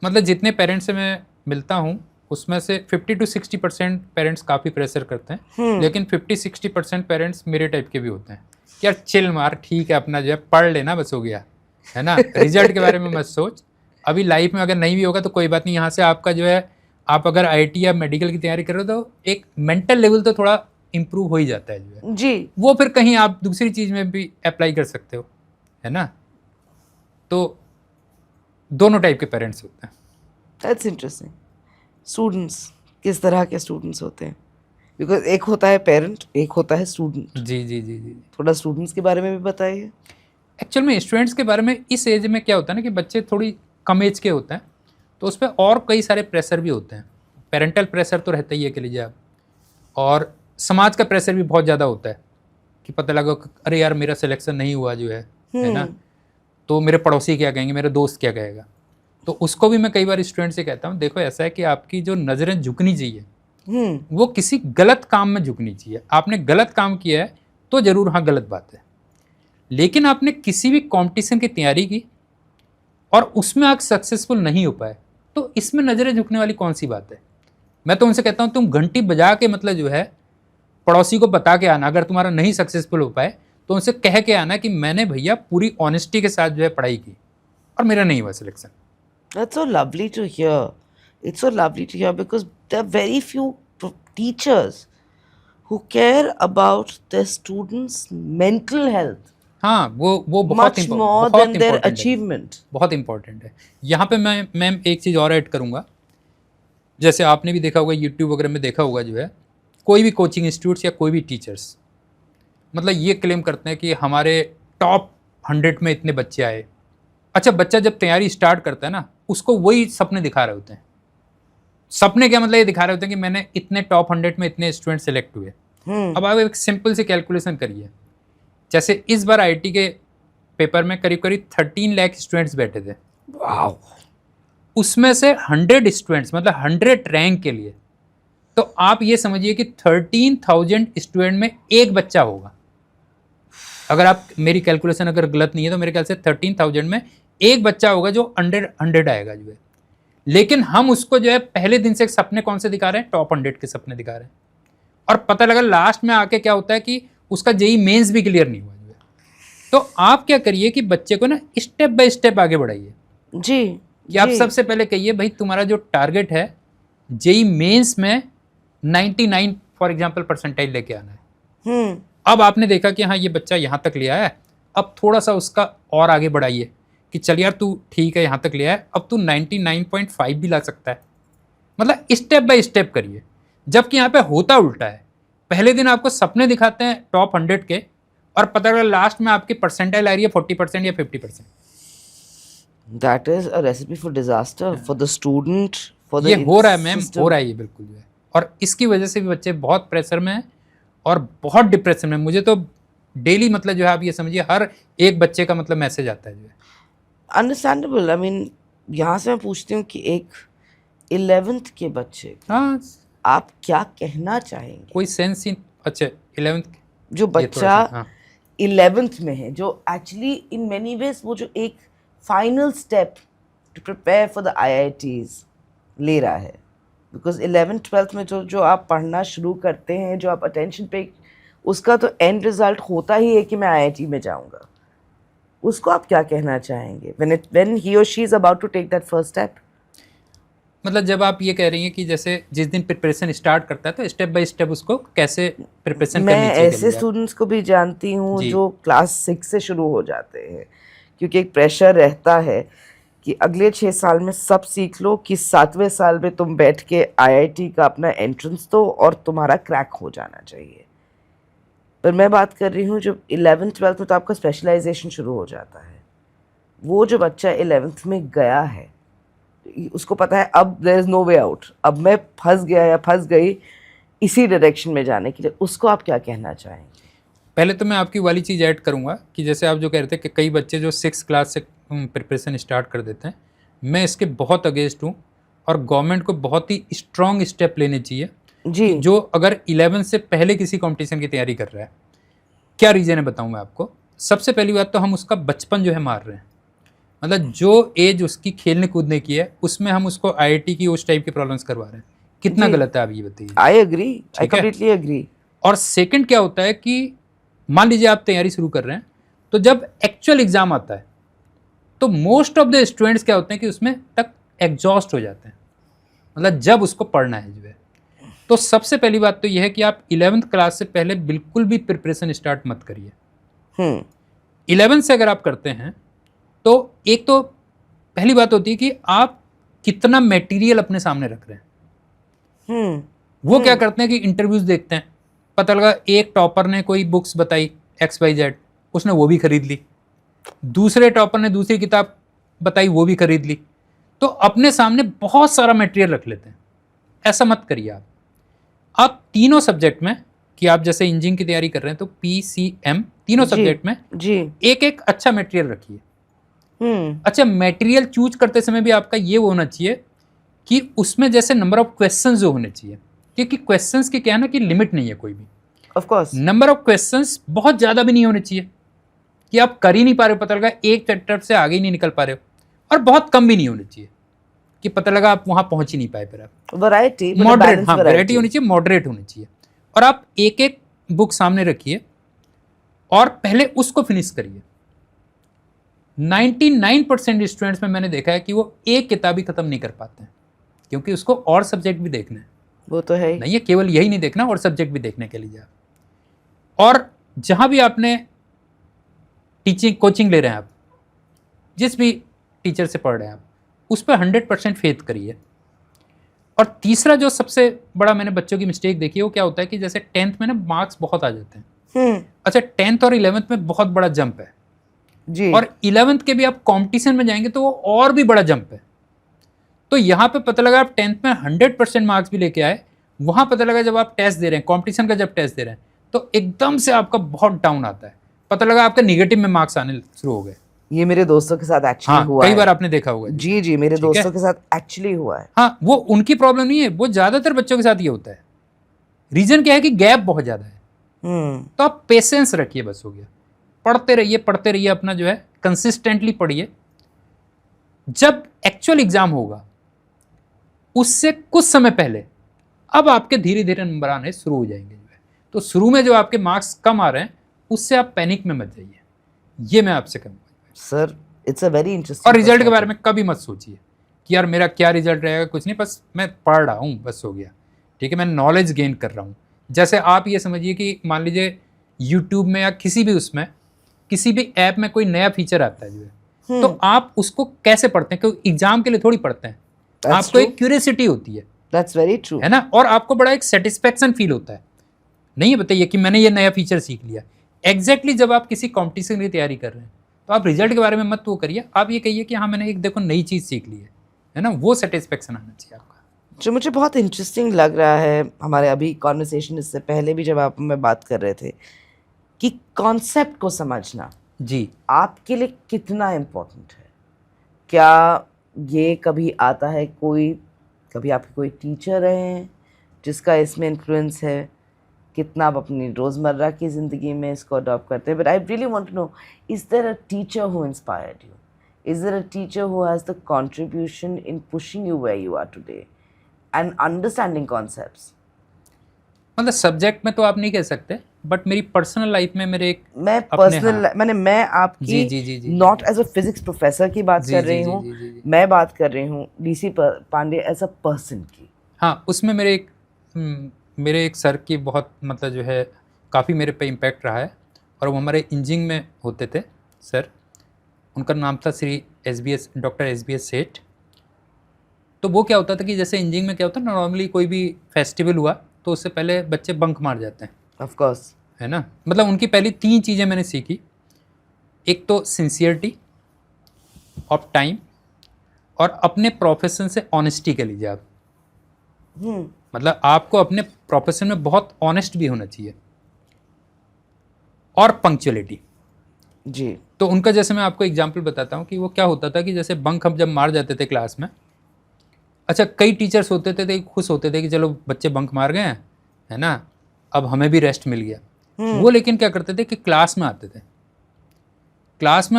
मतलब जितने पेरेंट्स से मैं मिलता हूँ उसमें से 50 to 60% पेरेंट्स काफ़ी प्रेशर करते हैं, लेकिन 50-60% पेरेंट्स मेरे टाइप के भी होते हैं कि यार चिल मार, ठीक है, अपना जो है पढ़ लेना, बस हो गया, है ना, रिजल्ट के बारे में मत सोच, अभी लाइफ में अगर नहीं भी होगा तो कोई बात नहीं, यहाँ से आपका जो है, आप अगर आईआईटी या मेडिकल की तैयारी कर रहे हो तो एक मेंटल लेवल तो थोड़ा इम्प्रूव हो ही जाता है जो है, जी। वो फिर कहीं आप दूसरी चीज़ में भी अप्लाई कर सकते हो, है ना। तो दोनों टाइप के पेरेंट्स होते हैं। That's interesting. स्टूडेंट्स किस तरह के स्टूडेंट्स होते हैं? बिकॉज एक होता है पेरेंट, एक होता है स्टूडेंट। जी जी जी जी। थोड़ा स्टूडेंट्स के बारे में भी बताइए। एक्चुअल में स्टूडेंट्स के बारे में इस एज में क्या होता है ना कि बच्चे थोड़ी कम एज के होते हैं, तो उस पर और कई सारे प्रेशर भी होते हैं। पेरेंटल प्रेशर तो रहता ही है, कह लीजिए आप, और समाज का प्रेशर भी बहुत ज़्यादा होता है कि पता लगा कि अरे यार मेरा सिलेक्शन नहीं हुआ जो है ना, तो मेरे पड़ोसी क्या कहेंगे, मेरे दोस्त क्या कहेगा। तो उसको भी मैं कई बार स्टूडेंट से कहता हूँ, देखो ऐसा है कि आपकी जो नज़रें झुकनी चाहिए वो किसी गलत काम में झुकनी चाहिए। आपने गलत काम किया है तो ज़रूर हाँ गलत बात है, लेकिन आपने किसी भी कॉम्पिटिशन की तैयारी की और उसमें आप सक्सेसफुल नहीं हो पाए, तो इसमें नज़रें झुकने वाली कौन सी बात है। मैं तो उनसे कहता हूँ तुम घंटी बजा के मतलब जो है पड़ोसी को बता के आना, अगर तुम्हारा नहीं सक्सेसफुल हो पाए तो उनसे कह के आना कि मैंने भैया पूरी ऑनेस्टी के साथ जो है पढ़ाई की और मेरा नहीं हुआ selection. That's so lovely to hear. It's so lovely to hear because there are very few teachers who care about their students' mental health हाँ वो बहुत much more than their achievement. बहुत इंपॉर्टेंट है। यहाँ पे मैं एक चीज़ और ऐड करूँगा, जैसे आपने भी देखा होगा यूट्यूब वगैरह में देखा होगा जो है कोई भी कोचिंग इंस्टीट्यूट्स या कोई भी टीचर्स मतलब ये क्लेम करते हैं कि हमारे टॉप 100 में इतने बच्चे आए। अच्छा, बच्चा जब तैयारी स्टार्ट करता है ना, उसको वही सपने दिखा रहे होते हैं। सपने क्या मतलब ये दिखा रहे होते हैं कि मैंने इतने टॉप 100 में इतने स्टूडेंट सेलेक्ट हुए। अब आप एक सिंपल सी कैलकुलेशन करिए, जैसे इस बार आईआईटी के पेपर में करीब करीब 13 लाख स्टूडेंट्स बैठे थे। Wow. उसमें से 100 स्टूडेंट्स मतलब 100 रैंक के लिए, तो आप ये समझिए कि 13,000 स्टूडेंट में एक बच्चा होगा। अगर आप मेरी कैलकुलेशन अगर गलत नहीं है तो मेरे ख्याल से 13,000 में एक बच्चा होगा जो अंडर 100 आएगा जो है। लेकिन हम उसको जो है पहले दिन से सपने कौन से दिखा रहे हैं, टॉप 100 के सपने दिखा रहे हैं, और पता लगा लास्ट में आके क्या होता है कि उसका जेई मेंस भी क्लियर नहीं हुआ जो है। तो आप क्या करिए कि बच्चे को ना स्टेप बाय स्टेप आगे बढ़ाइए जी कि आप सबसे पहले कहिए भाई तुम्हारा जो टारगेट है जेई मेंस में 99 फॉर एग्जाम्पल परसेंटाइल लेके आना है। अब आपने देखा कि हाँ ये बच्चा यहाँ तक ले आया है, अब थोड़ा सा उसका और आगे बढ़ाइए कि चल यार तू ठीक है यहाँ तक ले आया, अब तू 99.5 भी ला सकता है। मतलब स्टेप बाय स्टेप करिए, जबकि यहाँ पे होता उल्टा है। पहले दिन आपको सपने दिखाते हैं टॉप 100 के और पता लगा लास्ट में आपकी परसेंटाइल आ रही है 40% या 50%। That is a recipe for disaster for the student, for the ये हो रहा है मैम, system. हो रहा है ये बिल्कुल जो है, और इसकी वजह से भी बच्चे बहुत प्रेशर में हैं और बहुत डिप्रेशन में। मुझे तो डेली मतलब जो है आप ये समझिए हर एक बच्चे का मतलब मैसेज आता है जो है। Understandable. I mean, यहाँ से मैं पूछती हूँ कि एक 11th के बच्चे हाँ आप क्या कहना चाहेंगे? कोई सेंस ही, अच्छा 11th जो बच्चा 11th में है, जो एक्चुअली इन मेनी वेज वो जो एक final step to prepare for the IITs ले रहा है, बिकॉज 11th 12th में जो आप पढ़ना शुरू करते हैं, जो आप अटेंशन पे, उसका तो एंड रिजल्ट होता ही है कि मैं IIT में जाऊंगा। उसको आप क्या कहना चाहेंगे when he or she is about to take that first step? मतलब जब आप ये कह रही हैं कि जैसे जिस दिन प्रिपरेशन स्टार्ट करता है तो स्टेप बाय स्टेप उसको कैसे प्रिपरेशन करनी चाहिए। मैं ऐसे स्टूडेंट्स को भी जानती हूँ जो क्लास 6 से शुरू हो जाते हैं, क्योंकि एक प्रेशर रहता है कि अगले 6 साल में सब सीख लो कि 7वें साल में तुम बैठ के IIT का अपना एंट्रेंस दो और तुम्हारा क्रैक हो जाना चाहिए। पर मैं बात कर रही हूँ जब 11th 12th में तो आपका स्पेशलाइजेशन शुरू हो जाता है। वो जो बच्चा 11th में गया है, उसको पता है अब there is no way out, अब मैं फंस गया या फंस गई इसी डायरेक्शन में जाने के लिए, उसको आप क्या कहना चाहेंगे? पहले तो मैं आपकी वाली चीज़ ऐड करूँगा कि जैसे आप जो कह रहे थे कि कई बच्चे जो 6 क्लास से प्रिपरेशन स्टार्ट कर देते हैं, मैं इसके बहुत अगेंस्ट हूँ और गवर्नमेंट को बहुत ही स्ट्रॉन्ग स्टेप लेने चाहिए जी। जो अगर 11 से पहले किसी कंपटीशन की तैयारी कर रहा है। क्या रीज़न है बताऊँ मैं आपको। सबसे पहली बात तो हम उसका बचपन जो है मार रहे हैं, मतलब जो एज उसकी खेलने कूदने की है उसमें हम उसको IIT की उस टाइप की प्रॉब्लम्स करवा रहे हैं। कितना गलत है आप ये बताइए। I agree, I completely agree. और सेकंड क्या होता है कि मान लीजिए आप तैयारी शुरू कर रहे हैं, तो जब एक्चुअल एग्जाम आता है तो मोस्ट ऑफ द स्टूडेंट्स क्या होते हैं कि उसमें तक एग्जॉस्ट हो जाते हैं, मतलब जब उसको पढ़ना है जो है। तो सबसे पहली बात तो यह है कि आप 11th क्लास से पहले बिल्कुल भी प्रिपरेशन स्टार्ट मत करिए। 11th से अगर आप करते हैं तो एक तो पहली बात होती है कि आप कितना मटेरियल अपने सामने रख रहे हैं। वो क्या करते हैं कि इंटरव्यूज देखते हैं, पता लगा एक टॉपर ने कोई बुक्स बताई XYZ, उसने वो भी खरीद ली, दूसरे टॉपर ने दूसरी किताब बताई वो भी खरीद ली। तो अपने सामने बहुत सारा मटेरियल रख लेते हैं। ऐसा मत करिए आप तीनों सब्जेक्ट में कि आप जैसे इंजीनियरिंग की तैयारी कर रहे हैं तो PCM तीनों जी। सब्जेक्ट में जी। एक एक अच्छा मटेरियल रखिए। हम्म। अच्छा, मटेरियल चूज करते समय भी आपका ये होना चाहिए कि उसमें जैसे नंबर ऑफ क्वेश्चंस जो होने चाहिए, क्योंकि क्वेश्चंस की क्या है ना कि लिमिट नहीं है कोई भी। Of course. Number of questions बहुत ज़्यादा भी नहीं होने चाहिए कि आप कर ही नहीं पा रहे हो, पता लगा एक चैप्टर से आगे ही नहीं निकल पा रहे हो, और बहुत कम भी नहीं होने चाहिए कि पता लगा आप वहाँ पहुँच ही नहीं पाए। फिर आप वैरायटी, मॉडरेट, हाँ वैरायटी होनी चाहिए, मॉडरेट होनी चाहिए। और आप एक एक बुक सामने रखिए और पहले उसको फिनिश करिए। 99% स्टूडेंट्स में मैंने देखा है कि वो एक किताब ही खत्म नहीं कर पाते हैं, क्योंकि उसको और सब्जेक्ट भी देखना है। वो तो है ही। नहीं है केवल यही नहीं देखना, और सब्जेक्ट भी देखने के लिए आप, और जहां भी आपने टीचिंग कोचिंग ले रहे हैं, आप जिस भी टीचर से पढ़ रहे हैं, आप उस पर 100% फेथ करिए। और तीसरा जो सबसे बड़ा मैंने बच्चों की मिस्टेक देखी है, वो क्या होता है कि जैसे 10th में ना मार्क्स बहुत आ जाते हैं। अच्छा, 10th और 11th में बहुत बड़ा जंप है जी। और 11th के भी आप कंपटीशन में जाएंगे तो वो और भी बड़ा जंप है। तो यहाँ पे पता लगा आप 10th में 100% मार्क्स भी लेके आए, वहां पता लगा जब आप टेस्ट दे रहे हैं, कंपटीशन का जब टेस्ट दे रहे हैं, तो एकदम से आपका बहुत डाउन आता है, पता लगा आपके निगेटिव में मार्क्स आने शुरू हो गए। ये मेरे दोस्तों के साथ एक्चुअली हाँ, हुआ कई है। बार आपने देखा होगा। जी जी, मेरे ठीक है? दोस्तों के साथ एक्चुअली हुआ है। हाँ, वो उनकी प्रॉब्लम नहीं है, वो ज्यादातर बच्चों के साथ ये होता है। रीजन क्या है कि गैप बहुत ज्यादा है। तो आप पेशेंस रखिए, बस हो गया। पढ़ते रहिए अपना जो है कंसिस्टेंटली पढ़िए। जब एक्चुअल एग्जाम होगा उससे कुछ समय पहले अब आपके धीरे धीरे नंबर आने शुरू हो जाएंगे जो है। तो शुरू में जो आपके मार्क्स कम आ रहे हैं उससे आप पैनिक में मत जाइए, ये मैं आपसे कहूँगा sir. It's a very interesting. और रिजल्ट के बारे में कभी मत सोचिए कि यार मेरा क्या रिजल्ट रहेगा, कुछ नहीं, बस मैं पढ़ रहा हूँ, बस हो गया। ठीक है, मैं नॉलेज गेन कर रहा हूँ। जैसे आप ये समझिए कि मान लीजिए यूट्यूब में या किसी भी उसमें, किसी भी ऐप में कोई नया फीचर आता है जो है, तो आप उसको कैसे पढ़ते हैं? क्योंकि एग्जाम के लिए थोड़ी पढ़ते हैं, आपको एक क्यूरियोसिटी होती है। दैट्स वेरी ट्रू, है ना, और आपको बड़ा एक सेटिस्फेक्शन फील होता है। नहीं है, बताइए कि मैंने ये नया फीचर सीख लिया। एग्जैक्टली जब आप किसी कॉम्पिटिशन की तैयारी कर रहे हैं तो आप रिजल्ट के बारे में मत वो करिए, आप ये कहिए कि हाँ मैंने एक देखो नई चीज़ सीख ली है ना, वो सेटिस्फेक्शन आना चाहिए आपका। जो मुझे बहुत इंटरेस्टिंग लग रहा है, हमारे अभी कॉन्वर्सेशन इससे पहले भी जब आप मैं बात कर रहे थे, कि कॉन्सेप्ट को समझना जी आपके लिए कितना इम्पोर्टेंट है। क्या ये कभी आता है, कभी आपके कोई टीचर रहे हैं जिसका इसमें इन्फ्लुएंस है, कितना आप अपनी रोज़मर्रा की ज़िंदगी में इसको अडॉप्ट करते हैं? But I really want to know, is there a teacher who inspired you? Is there a teacher who has the contribution in pushing you where you are today and understanding concepts? मतलब subject में तो आप नहीं कह सकते, but मेरी personal life में मेरे एक मैं पर्सनल मैं आपकी not as a physics professor की बात कर रही हूँ, मैं बात कर रही हूँ DC Pandey as a person की। हाँ, उसमें मेरे एक सर की बहुत मतलब जो है काफ़ी मेरे पे इम्पैक्ट रहा है, और वो हमारे इंजीनियरिंग में होते थे सर। उनका नाम था श्री डॉक्टर SBS सेठ। तो वो क्या होता था कि जैसे इंजीनियरिंग में क्या होता है ना, नॉर्मली कोई भी फेस्टिवल हुआ तो उससे पहले बच्चे बंक मार जाते हैं, ऑफ कोर्स, है ना। मतलब उनकी पहली 3 चीज़ें मैंने सीखी। एक तो सिंसियरिटी ऑफ टाइम, और अपने प्रोफेशन से ऑनेस्टी के लीजिए आप। मतलब आपको अपने प्रोफेशन में बहुत ऑनेस्ट भी होना चाहिए, और पंक्चुअलिटी। जी। तो उनका जैसे मैं आपको एग्जांपल बताता हूँ कि वो क्या होता था कि जैसे बंक हम जब मार जाते थे क्लास में, अच्छा कई टीचर्स होते थे खुश होते थे कि चलो बच्चे बंक मार गए हैं, है ना, अब हमें भी रेस्ट मिल गया। वो लेकिन क्या करते थे कि क्लास में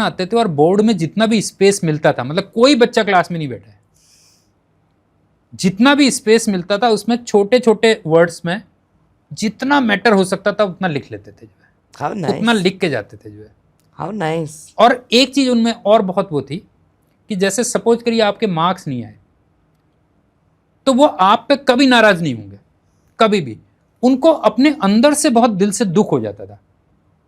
आते थे और बोर्ड में जितना भी स्पेस मिलता था, मतलब कोई बच्चा क्लास में नहीं बैठा है, जितना भी स्पेस मिलता था उसमें छोटे छोटे वर्ड्स में जितना मैटर हो सकता था उतना लिख लेते थे जो है, उतना लिख के जाते थे जो है। How nice. और एक चीज़ उनमें और बहुत वो थी कि जैसे सपोज करिए आपके मार्क्स नहीं आए तो वो आप पे कभी नाराज नहीं होंगे, कभी भी। उनको अपने अंदर से बहुत दिल से दुख हो जाता था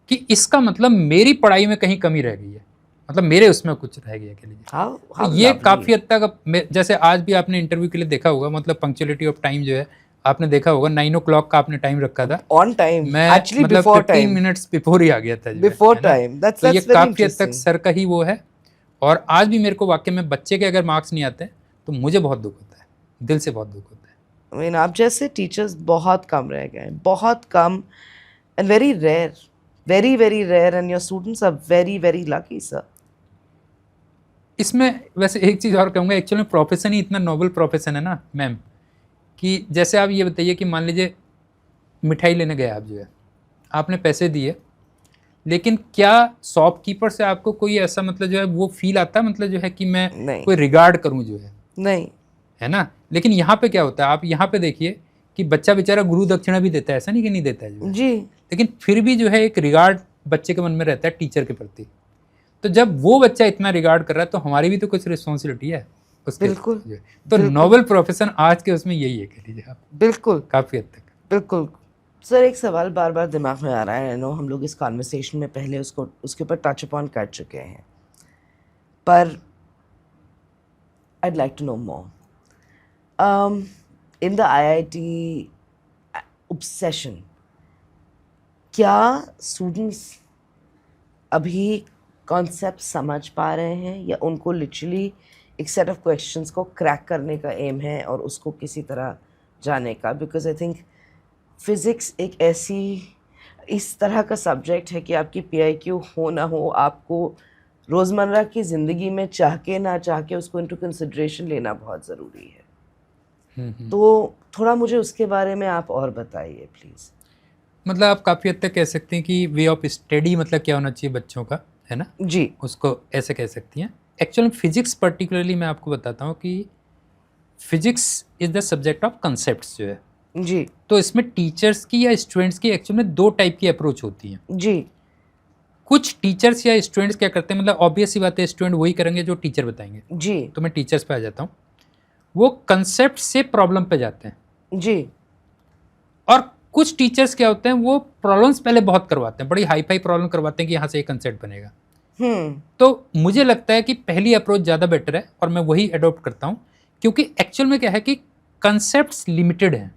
कि इसका मतलब मेरी पढ़ाई में कहीं कमी रह गई है, मतलब मेरे उसमें कुछ रह गया के लिए। तो ये काफ़ी हद तक, जैसे आज भी आपने इंटरव्यू के लिए देखा होगा, मतलब पंक्चुअलिटी ऑफ टाइम जो है आपने देखा होगा, 9 o'clock का आपने टाइम रखा था, ऑन टाइम। मैं एक्चुअली मतलब बिफोर 15 मिनट्स बिफोर ही आ गया था, बिफोर टाइम। तो ये काफ़ी हद तक सर का ही वो है। और आज भी मेरे को वाकई में बच्चे के अगर मार्क्स नहीं आते तो मुझे बहुत दुख होता है, दिल से बहुत दुख होता है। I mean, आप जैसे टीचर्स बहुत कम रह गए हैं, बहुत कम, and very rare, very very rare, and your students are very very lucky, sir. इसमें वैसे एक चीज़ और कहूँगा, एक्चुअली प्रोफेशन ही इतना नोबल प्रोफेशन है ना मैम, कि जैसे आप ये बताइए कि मान लीजिए मिठाई लेने गए आप, जो है आपने पैसे दिए, लेकिन क्या शॉपकीपर से आपको कोई ऐसा मतलब जो है वो फील आता है, मतलब जो है कि मैं नहीं। कोई रिगार्ड करूं, जो है नहीं, है ना। लेकिन यहाँ पे क्या होता है, आप यहाँ पे देखिए कि बच्चा बेचारा गुरु दक्षिणा भी देता है, ऐसा नहीं कि नहीं देता है जो है। जी, लेकिन फिर भी जो है एक रिगार्ड बच्चे के मन में रहता है टीचर के प्रति। तो जब वो बच्चा इतना रिगार्ड कर रहा है तो हमारी भी तो कुछ रिस्पॉन्सिबिलिटी है उसके। बिल्कुल, तो नोबल प्रोफेशन आज के उसमें यही है, कह लीजिए आप, बिल्कुल काफ़ी हद तक। बिल्कुल। सर, एक सवाल बार बार दिमाग में आ रहा है, नो हम लोग इस कॉन्वर्सेशन में पहले उसके ऊपर टच अपॉन कर चुके हैं, पर I'd like to know more. In the IIT obsession, क्या स्टूडेंट्स अभी कॉन्सेप्ट समझ पा रहे हैं, या उनको लिटरली एक सेट ऑफ क्वेश्चंस को क्रैक करने का एम है और उसको किसी तरह जाने का? बिकॉज आई थिंक फिज़िक्स एक ऐसी इस तरह का सब्जेक्ट है कि आपकी PIQ हो ना हो, आपको रोज़मर्रा की ज़िंदगी में चाह के ना चाह के उसको इनटू कंसिडरेशन लेना बहुत ज़रूरी है। तो थोड़ा मुझे उसके बारे में आप और बताइए प्लीज़। मतलब आप काफ़ी हद तक कह सकते हैं कि वे ऑफ स्टडी मतलब क्या होना चाहिए बच्चों का, है ना, जी, उसको ऐसे कह सकती हैं। एक्चुअली फिजिक्स पर्टिकुलरली मैं आपको बताता हूँ कि physics is the subject of concepts जो है। जी, तो इसमें टीचर्स की या स्टूडेंट्स की एक्चुअल में दो टाइप की अप्रोच होती हैं। जी, कुछ टीचर्स या स्टूडेंट्स क्या करते हैं, मतलब ऑब्वियस सी बात है, स्टूडेंट वही करेंगे जो टीचर बताएंगे। जी, तो मैं टीचर्स पे आ जाता हूँ, वो कंसेप्ट से प्रॉब्लम पे जाते हैं। जी, और कुछ टीचर्स क्या होते हैं, वो प्रॉब्लम्स पहले बहुत करवाते हैं, बड़ी हाई फाई प्रॉब्लम करवाते हैं कि यहाँ से एक कंसेप्ट बनेगा। तो मुझे लगता है कि पहली अप्रोच ज़्यादा बेटर है और मैं वही अडॉप्ट करता हूँ, क्योंकि एक्चुअल में क्या है कि कंसेप्ट्स लिमिटेड हैं।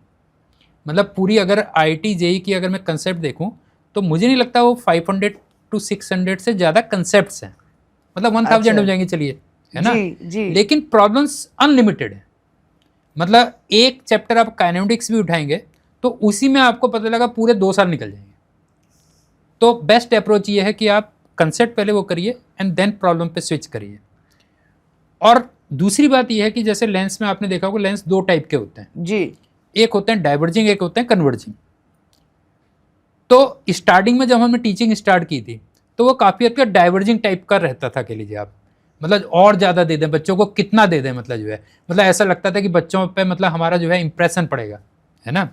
मतलब पूरी अगर IIT JEE की अगर मैं कंसेप्ट देखूँ तो मुझे नहीं लगता वो 500 to 600 से ज़्यादा कंसेप्ट्स हैं, मतलब 1000 अच्छा। हो जाएंगे चलिए, है ना। जी, जी। लेकिन प्रॉब्लम्स अनलिमिटेड है। मतलब एक चैप्टर आप काइनेमेटिक्स भी उठाएंगे तो उसी में आपको पता लगा पूरे 2 साल निकल जाएंगे। तो बेस्ट अप्रोच ये है कि आप कंसेप्ट पहले वो करिए एंड देन प्रॉब्लम पे स्विच करिए। और दूसरी बात यह है कि जैसे लेंस में आपने देखा होगा, लेंस 2 टाइप के होते हैं, जी, एक होते हैं डाइवर्जिंग, एक होते हैं कन्वर्जिंग। तो स्टार्टिंग में जब हमने टीचिंग स्टार्ट की थी तो वो काफ़ी हद तक डाइवर्जिंग टाइप का रहता था, कह लीजिए आप, मतलब और ज़्यादा दे दें बच्चों को, कितना दे दें, मतलब जो है, मतलब ऐसा लगता था कि बच्चों पे मतलब हमारा जो है इंप्रेशन पड़ेगा, है ना।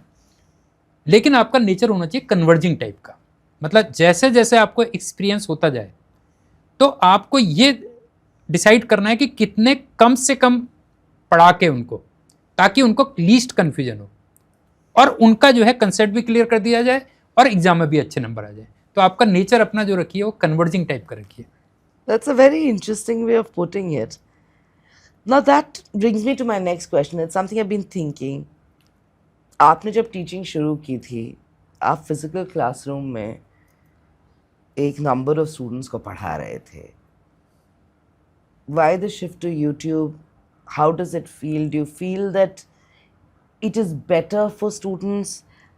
लेकिन आपका नेचर होना चाहिए कन्वर्जिंग टाइप का, मतलब जैसे जैसे आपको एक्सपीरियंस होता जाए तो आपको ये डिसाइड करना है कि कितने कम से कम पढ़ा के उनको, ताकि उनको लीस्ट कन्फ्यूजन हो और उनका जो है कंसेप्ट भी क्लियर कर दिया जाए और एग्जाम में भी अच्छे नंबर आ जाए। तो आपका नेचर अपना जो रखिए वो कन्वर्जिंग टाइप का रखिए। that's a very interesting way of putting it. Now that brings me to my next question. It's something I've been thinking. आपने जब टीचिंग शुरू की थी, आप फिजिकल क्लासरूम में एक नंबर ऑफ स्टूडेंट्स को पढ़ा रहे थे. Why the shift to YouTube? How does it feel? Do you feel that it is better for students?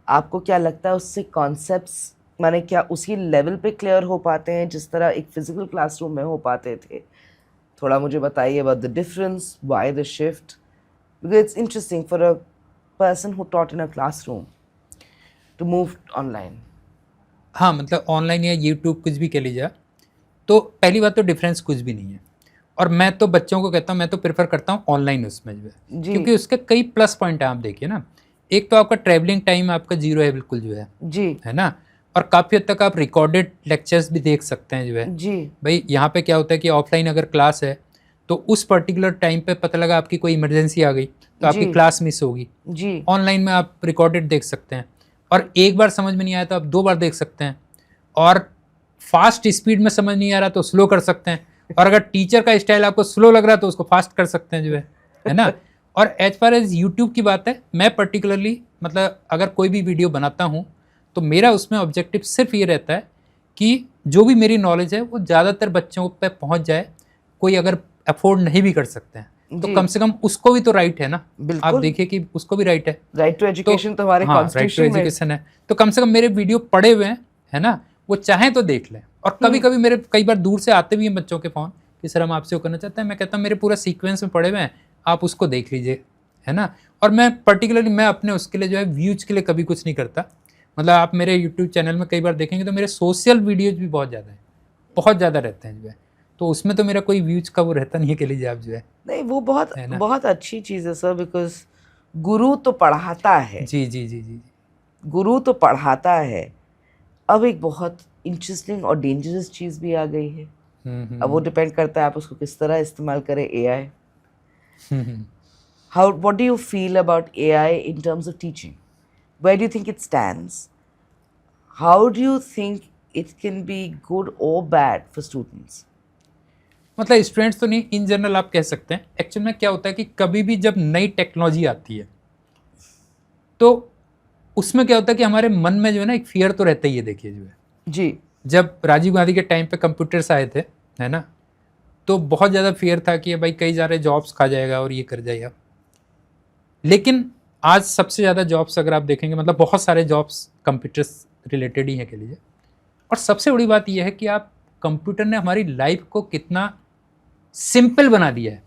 आपको क्या लगता है उससे कॉन्सेप्ट्स माने क्या उसी लेवल पे क्लियर हो पाते हैं जिस तरह एक फिजिकल क्लासरूम में हो पाते थे? थोड़ा मुझे बताइए about the difference, why the shift? Because it's interesting for a person who taught in a classroom to move online. हाँ, मतलब ऑनलाइन या यूट्यूब कुछ भी कह लीजिए, तो पहली बात तो डिफरेंस कुछ भी नहीं है। और मैं तो बच्चों को कहता हूँ, मैं तो प्रेफर करता हूँ ऑनलाइन उसमें जो है, जी। क्योंकि उसके कई प्लस पॉइंट हैं। आप देखिए ना, एक तो आपका ट्रैवलिंग टाइम आपका 0 है बिल्कुल जो जी, है ना। और काफ़ी हद तक आप रिकॉर्डेड लेक्चर्स भी देख सकते हैं जो है। जी, भाई यहाँ पे क्या होता है कि ऑफलाइन अगर क्लास है तो उस पर्टिकुलर टाइम पे पता लगा आपकी कोई इमरजेंसी आ गई तो आपकी जी। क्लास मिस होगी। जी, ऑनलाइन में आप रिकॉर्डेड देख सकते हैं और एक बार समझ में नहीं आया तो आप 2 बार देख सकते हैं, और फास्ट स्पीड में समझ नहीं आ रहा तो स्लो कर सकते हैं, और अगर टीचर का स्टाइल आपको स्लो लग रहा है तो उसको फास्ट कर सकते हैं जो है ना। और एज फार एज यूट्यूब की बात है, मैं पर्टिकुलरली मतलब अगर कोई भी वीडियो बनाता हूँ तो मेरा उसमें ऑब्जेक्टिव सिर्फ ये रहता है कि जो भी मेरी नॉलेज है वो ज़्यादातर बच्चों पे पहुँच जाए। कोई अगर अफोर्ड नहीं भी कर सकते हैं तो कम से कम उसको भी तो राइट है ना। आप बिल्कुल। देखिए कि उसको भी राइट है। राइट टू एजुकेशन तो हमारे हाँ, राइट टू कॉन्स्टिट्यूशन में एजुकेशन है। तो कम से कम मेरे वीडियो पड़े हुए हैं, है ना, वो चाहें तो देख लें। और कभी कभी मेरे कई बार दूर से आते भी हैं बच्चों के फ़ोन कि सर हम आपसे वो करना चाहते हैं। मैं कहता हूँ मेरे पूरा सीक्वेंस में पड़े हुए हैं, आप उसको देख लीजिए, है ना। और मैं पर्टिकुलरली मैं अपने उसके लिए जो है व्यूज के लिए कभी कुछ नहीं करता। मतलब आप मेरे यूट्यूब चैनल में कई बार देखेंगे तो मेरे सोशल वीडियोज भी बहुत ज़्यादा हैं, बहुत ज़्यादा रहते हैं जो है। तो उसमें तो मेरा कोई व्यूज का वो रहता नहीं है कि लीजिए आप जो है। नहीं, वो बहुत है ना? बहुत अच्छी चीज़ है सर, बिकॉज गुरु तो पढ़ाता है। जी जी जी जी। गुरु तो पढ़ाता है। अब एक बहुत इंटरेस्टिंग और डेंजरस चीज़ भी आ गई है। अब वो डिपेंड करता है आप उसको किस तरह इस्तेमाल करें, AI। How, what do you feel about AI in terms of teaching? Where do you think it stands? How do you think it can be good or bad for students? मतलब students तो नहीं, in general आप कह सकते हैं। Actual में क्या होता है कि कभी भी जब नई टेक्नोलॉजी आती है तो उसमें क्या होता है कि हमारे मन में जो है ना एक फियर तो रहता ही है। देखिए जो है, जी। जब राजीव गांधी के टाइम पे कंप्यूटर्स आए थे, है ना, तो बहुत ज़्यादा फियर था कि भाई कई सारे जॉब्स खा जाएगा और ये कर जाएगा। लेकिन आज सबसे ज़्यादा जॉब्स अगर आप देखेंगे, मतलब बहुत सारे जॉब्स कंप्यूटर्स रिलेटेड ही है कह लीजिए। और सबसे बड़ी बात यह है कि आप कंप्यूटर ने हमारी लाइफ को कितना सिंपल बना दिया है।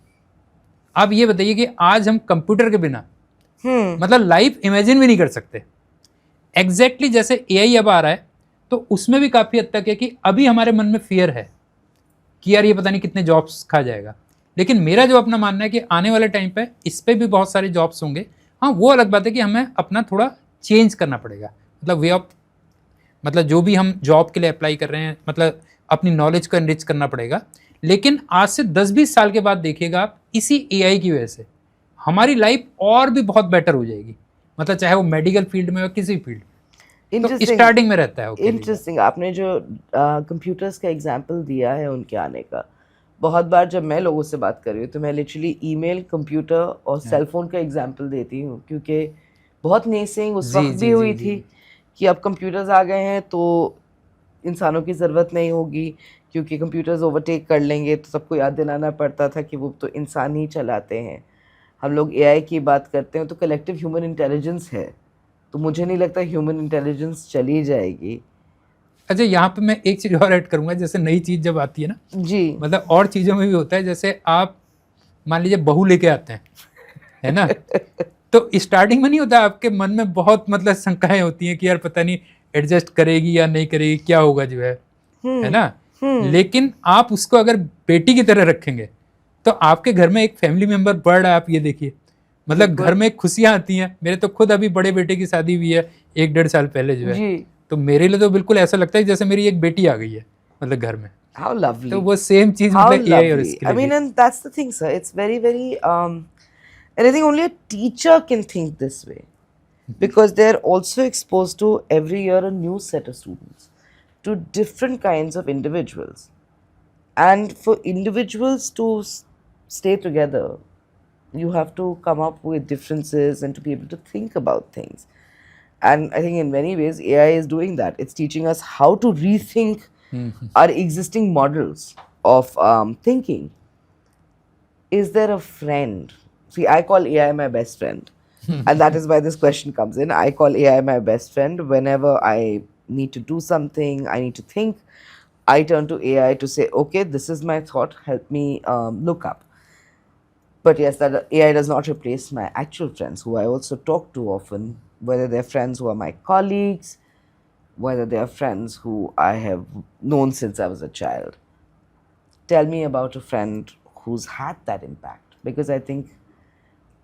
आप ये बताइए कि आज हम कंप्यूटर के बिना मतलब लाइफ इमेजिन भी नहीं कर सकते। एग्जैक्टली जैसे AI अब आ रहा है तो उसमें भी काफ़ी हद तक है कि अभी हमारे मन में फियर है कि यार ये पता नहीं कितने जॉब्स खा जाएगा। लेकिन मेरा जो अपना मानना है कि आने वाले टाइम पे इस पर भी बहुत सारे जॉब्स होंगे। हाँ, वो अलग बात है कि हमें अपना थोड़ा चेंज करना पड़ेगा, मतलब वे ऑफ, मतलब जो भी हम जॉब के लिए अप्लाई कर रहे हैं, मतलब अपनी नॉलेज को एनरिच करना पड़ेगा। लेकिन आज से 10-20 साल के बाद देखिएगा आप, इसी AI की वजह से हमारी लाइफ और भी बहुत बेटर हो जाएगी। मतलब चाहे वो मेडिकल फील्ड में हो, किसी फील्ड, तो स्टार्टिंग में रहता है। इंटरेस्टिंग। आपने जो कंप्यूटर्स का एग्जांपल दिया है उनके आने का, बहुत बार जब मैं लोगों से बात कर रही हूँ तो मैं लिटरली ईमेल, कंप्यूटर और सेल फोन का एग्जांपल देती हूँ, क्योंकि बहुत नेसिंग उस वक्त भी हुई थी कि अब कंप्यूटर्स आ गए हैं तो इंसानों की ज़रूरत नहीं होगी, क्योंकि कंप्यूटर्स ओवरटेक कर लेंगे। तो सबको याद दिलाना पड़ता था कि वो तो इंसान ही चलाते हैं। हम लोग AI की बात करते हैं तो कलेक्टिव ह्यूमन इंटेलिजेंस है, तो मुझे नहीं लगता ह्यूमन इंटेलिजेंस चली जाएगी। अच्छा, यहाँ पे मैं एक चीज़ और ऐड करूँगा। जैसे नई चीज़ जब आती है ना जी, मतलब और चीज़ों में भी होता है। जैसे आप मान लीजिए बहू लेके आते हैं, है ना, तो स्टार्टिंग में नहीं होता, आपके मन में बहुत मतलब शंकाएं होती हैं कि यार पता नहीं एडजस्ट करेगी या नहीं करेगी, क्या होगा जो है ना। लेकिन आप उसको अगर बेटी की तरह रखेंगे तो आपके घर में एक फैमिली मेंबर बढ़ रहा है। आप ये देखिए, मतलब घर में खुशियां आती हैं। मेरे तो खुद अभी बड़े बेटे की शादी हुई है 1-1.5 साल पहले जो है, तो मेरे लिए तो बिल्कुल ऐसा लगता है जैसे मेरी एक बेटी आ गई है मतलब घर में। How lovely. तो वो सेम चीज How मतलब AI और lovely. इसके I लिए mean, and that's the thing, sir. It's very, very, and I think only a teacher can think this way, because they're also exposed to every year a new set of students, to different kinds of individuals. And for individuals to stay together, you have to come up with differences and to be able to think about things. And I think in many ways, AI is doing that. It's teaching us how to rethink our existing models of thinking. Is there a friend? See, I call AI my best friend. And that is why this question comes in. I call AI my best friend. Whenever I need to do something, I need to think, I turn to AI to say, okay, this is my thought, help me look up. But yes, that AI does not replace my actual friends, who I also talk to often, whether they're friends who are my colleagues, whether they are friends who I have known since I was a child. Tell me about a friend who's had that impact, because I think,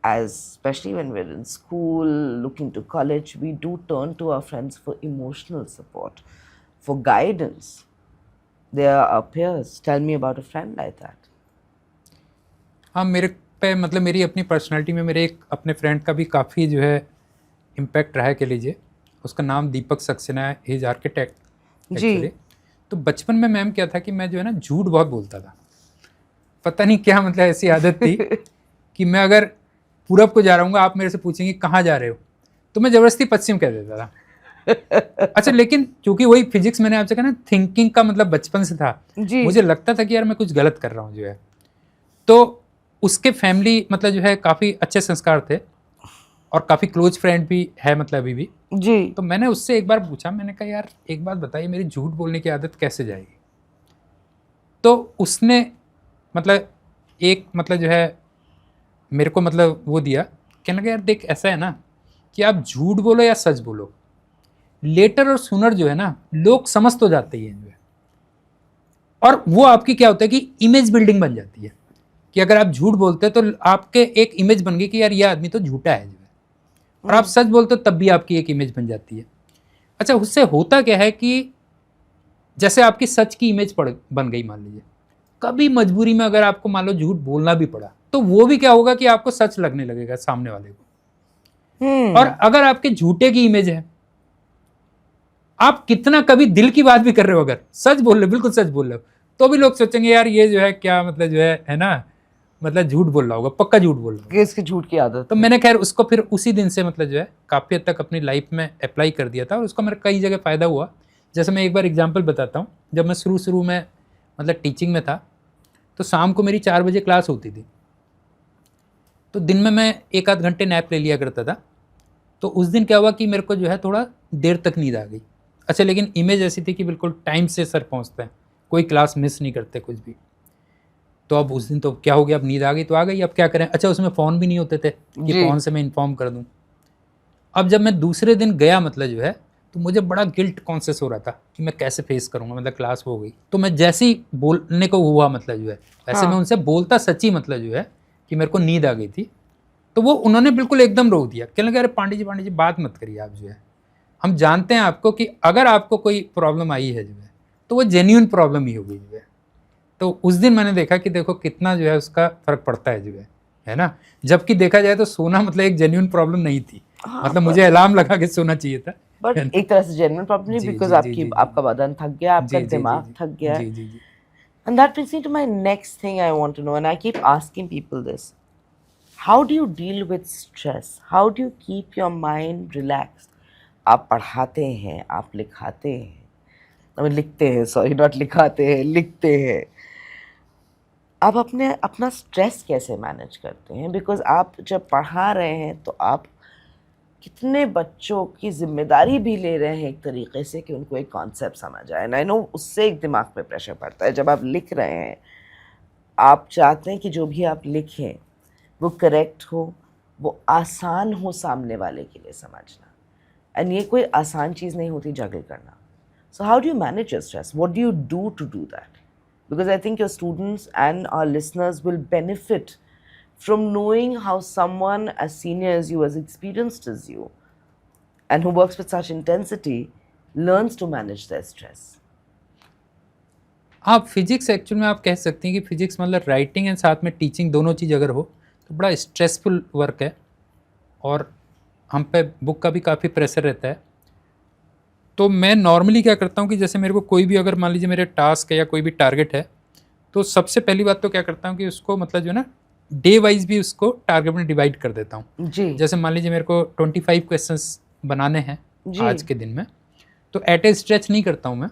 especially when we're in school, looking to college, we do turn to our friends for emotional support, for guidance. They are our peers. Tell me about a friend like that. हाँ, मेरे पे मतलब मेरी अपनी personality में मेरे एक अपने फ्रेंड का भी काफ़ी जो है इम्पैक्ट रहा है कह लीजिए। उसका नाम दीपक सक्सेना है, ही इज आर्किटेक्ट एक्चुअली। तो बचपन में मैम क्या था कि मैं जो है ना झूठ बहुत बोलता था। पता नहीं क्या मतलब ऐसी आदत थी कि मैं अगर पूरब को जा रहा हूँ, आप मेरे से पूछेंगे कहाँ जा रहे हो, तो मैं ज़बरदस्ती पश्चिम कह देता था। अच्छा, लेकिन क्योंकि वही फिजिक्स मैंने आपसे कहा ना, थिंकिंग का मतलब बचपन से था, मुझे लगता था कि यार मैं कुछ गलत कर रहा हूँ जो है। तो उसके फैमिली मतलब जो है काफ़ी अच्छे संस्कार थे और काफ़ी क्लोज फ्रेंड भी है मतलब अभी भी। जी। तो मैंने उससे एक बार पूछा, मैंने कहा यार एक बात बताइए, मेरी झूठ बोलने की आदत कैसे जाएगी? तो उसने मतलब एक मतलब जो है मेरे को मतलब वो दिया, कहने लगा यार देख ऐसा है ना कि आप झूठ बोलो या सच बोलो, लेटर और सुनर जो है ना लोग समझ तो जाते ही हैं जो है, और वो आपकी क्या होता है कि इमेज बिल्डिंग बन जाती है कि अगर आप झूठ बोलते हैं तो आपके एक इमेज बन गई कि यार ये आदमी तो झूठा है जो है, और आप सच बोलते हो तब भी आपकी एक इमेज बन जाती है। अच्छा, उससे होता क्या है कि जैसे आपकी सच की इमेज बन गई, मान लीजिए कभी मजबूरी में अगर आपको मान लो झूठ बोलना भी पड़ा तो वो भी क्या होगा कि आपको सच लगने लगेगा सामने वाले को। और अगर आपके झूठे की इमेज है, आप कितना कभी दिल की बात भी कर रहे हो, अगर सच बोल रहे हो, बिल्कुल सच बोल रहे हो, तो भी लोग सोचेंगे यार ये जो है क्या मतलब जो है ना, मतलब झूठ बोल रहा होगा, पक्का झूठ बोल रहा होगा। इसकी झूठ की आदत। तो मैंने खैर उसको फिर उसी दिन से मतलब जो है काफ़ी हद तक अपनी लाइफ में अप्लाई कर दिया था और उसका मेरा कई जगह फ़ायदा हुआ। जैसे मैं एक बार एग्जांपल बताता हूँ, जब मैं शुरू में मतलब टीचिंग में था तो शाम को मेरी 4 बजे क्लास होती थी, तो दिन में मैं 1 आध घंटे नैप ले लिया करता था। तो उस दिन क्या हुआ कि मेरे को जो है थोड़ा देर तक नींद आ गई। अच्छा, लेकिन इमेज ऐसी थी कि बिल्कुल टाइम से सर पहुँचते हैं, कोई क्लास मिस नहीं करते कुछ भी। तो अब उस दिन तो क्या हो गया, अब नींद आ गई तो आ गई, अब क्या करें। अच्छा, उसमें फ़ोन भी नहीं होते थे कि फ़ोन से मैं इन्फॉर्म कर दूँ। अब जब मैं दूसरे दिन गया मतलब जो है, तो मुझे बड़ा गिल्ट कॉन्शियस हो रहा था कि मैं कैसे फेस करूँगा, मतलब क्लास हो गई। तो मैं जैसे ही बोलने को हुआ मतलब जो है, वैसे मैं उनसे बोलता सच्ची मतलब जो है कि मेरे को नींद आ गई थी, तो वो उन्होंने बिल्कुल एकदम रोक दिया, कहने लगे अरे पांडे जी बात मत करिए आप जो है, हम जानते हैं आपको कि अगर आपको कोई प्रॉब्लम आई है जो है तो वो जेन्युइन प्रॉब्लम ही होगी जो है। तो उस दिन मैंने देखा कि देखो कितना जो है उसका फर्क पड़ता है जो है ना। जबकि देखा जाए तो सोना मतलब एक जेन्युइन प्रॉब्लम नहीं थी, मतलब मुझे अलार्म लगा के सोना चाहिए था, बट एक तरह से जेन्युइन प्रॉब्लम नहीं, बिकॉज आपका बदन थक गया, आपका दिमाग थक गया। जी जी जी। And that brings me to my next thing I want to know, and I keep asking people this. How do you deal with stress? How do you keep your mind relaxed? आप पढ़ाते हैं, आप लिखाते हैं, लिखते हैं, sorry not लिखाते हैं, लिखते हैं। आप अपना स्ट्रेस कैसे मैनेज करते हैं? बिकॉज आप जब पढ़ा रहे हैं तो आप कितने बच्चों की जिम्मेदारी भी ले रहे हैं एक तरीके से कि उनको एक कॉन्सेप्ट समझ आए। एंड आई नो उससे एक दिमाग पे प्रेशर पड़ता है। जब आप लिख रहे हैं, आप चाहते हैं कि जो भी आप लिखें वो करेक्ट हो, वो आसान हो सामने वाले के लिए समझना। एंड ये कोई आसान चीज़ नहीं होती जगल करना। So how do you manage your stress? What do you do to do that? Because I think your students and our listeners will benefit from knowing how someone as senior as you, as experienced as you, and who works with such intensity, learns to manage their stress. आप physics actual में आप कह सकते हैं कि physics मतलब writing and साथ में टीचिंग दोनों चीज़ अगर हो तो बड़ा स्ट्रेसफुल वर्क है, और हम पे बुक का भी काफ़ी प्रेशर रहता है। तो मैं नॉर्मली क्या करता हूँ कि जैसे मेरे को कोई भी अगर मान लीजिए मेरे टास्क है या कोई भी टारगेट है, तो सबसे पहली बात तो क्या करता हूँ कि उसको मतलब जो है ना डे वाइज भी उसको टारगेट में डिवाइड कर देता हूँ। जी। जैसे मान लीजिए मेरे को 25 क्वेश्चंस बनाने हैं आज के दिन में, तो एट ए स्ट्रेच नहीं करता हूँ मैं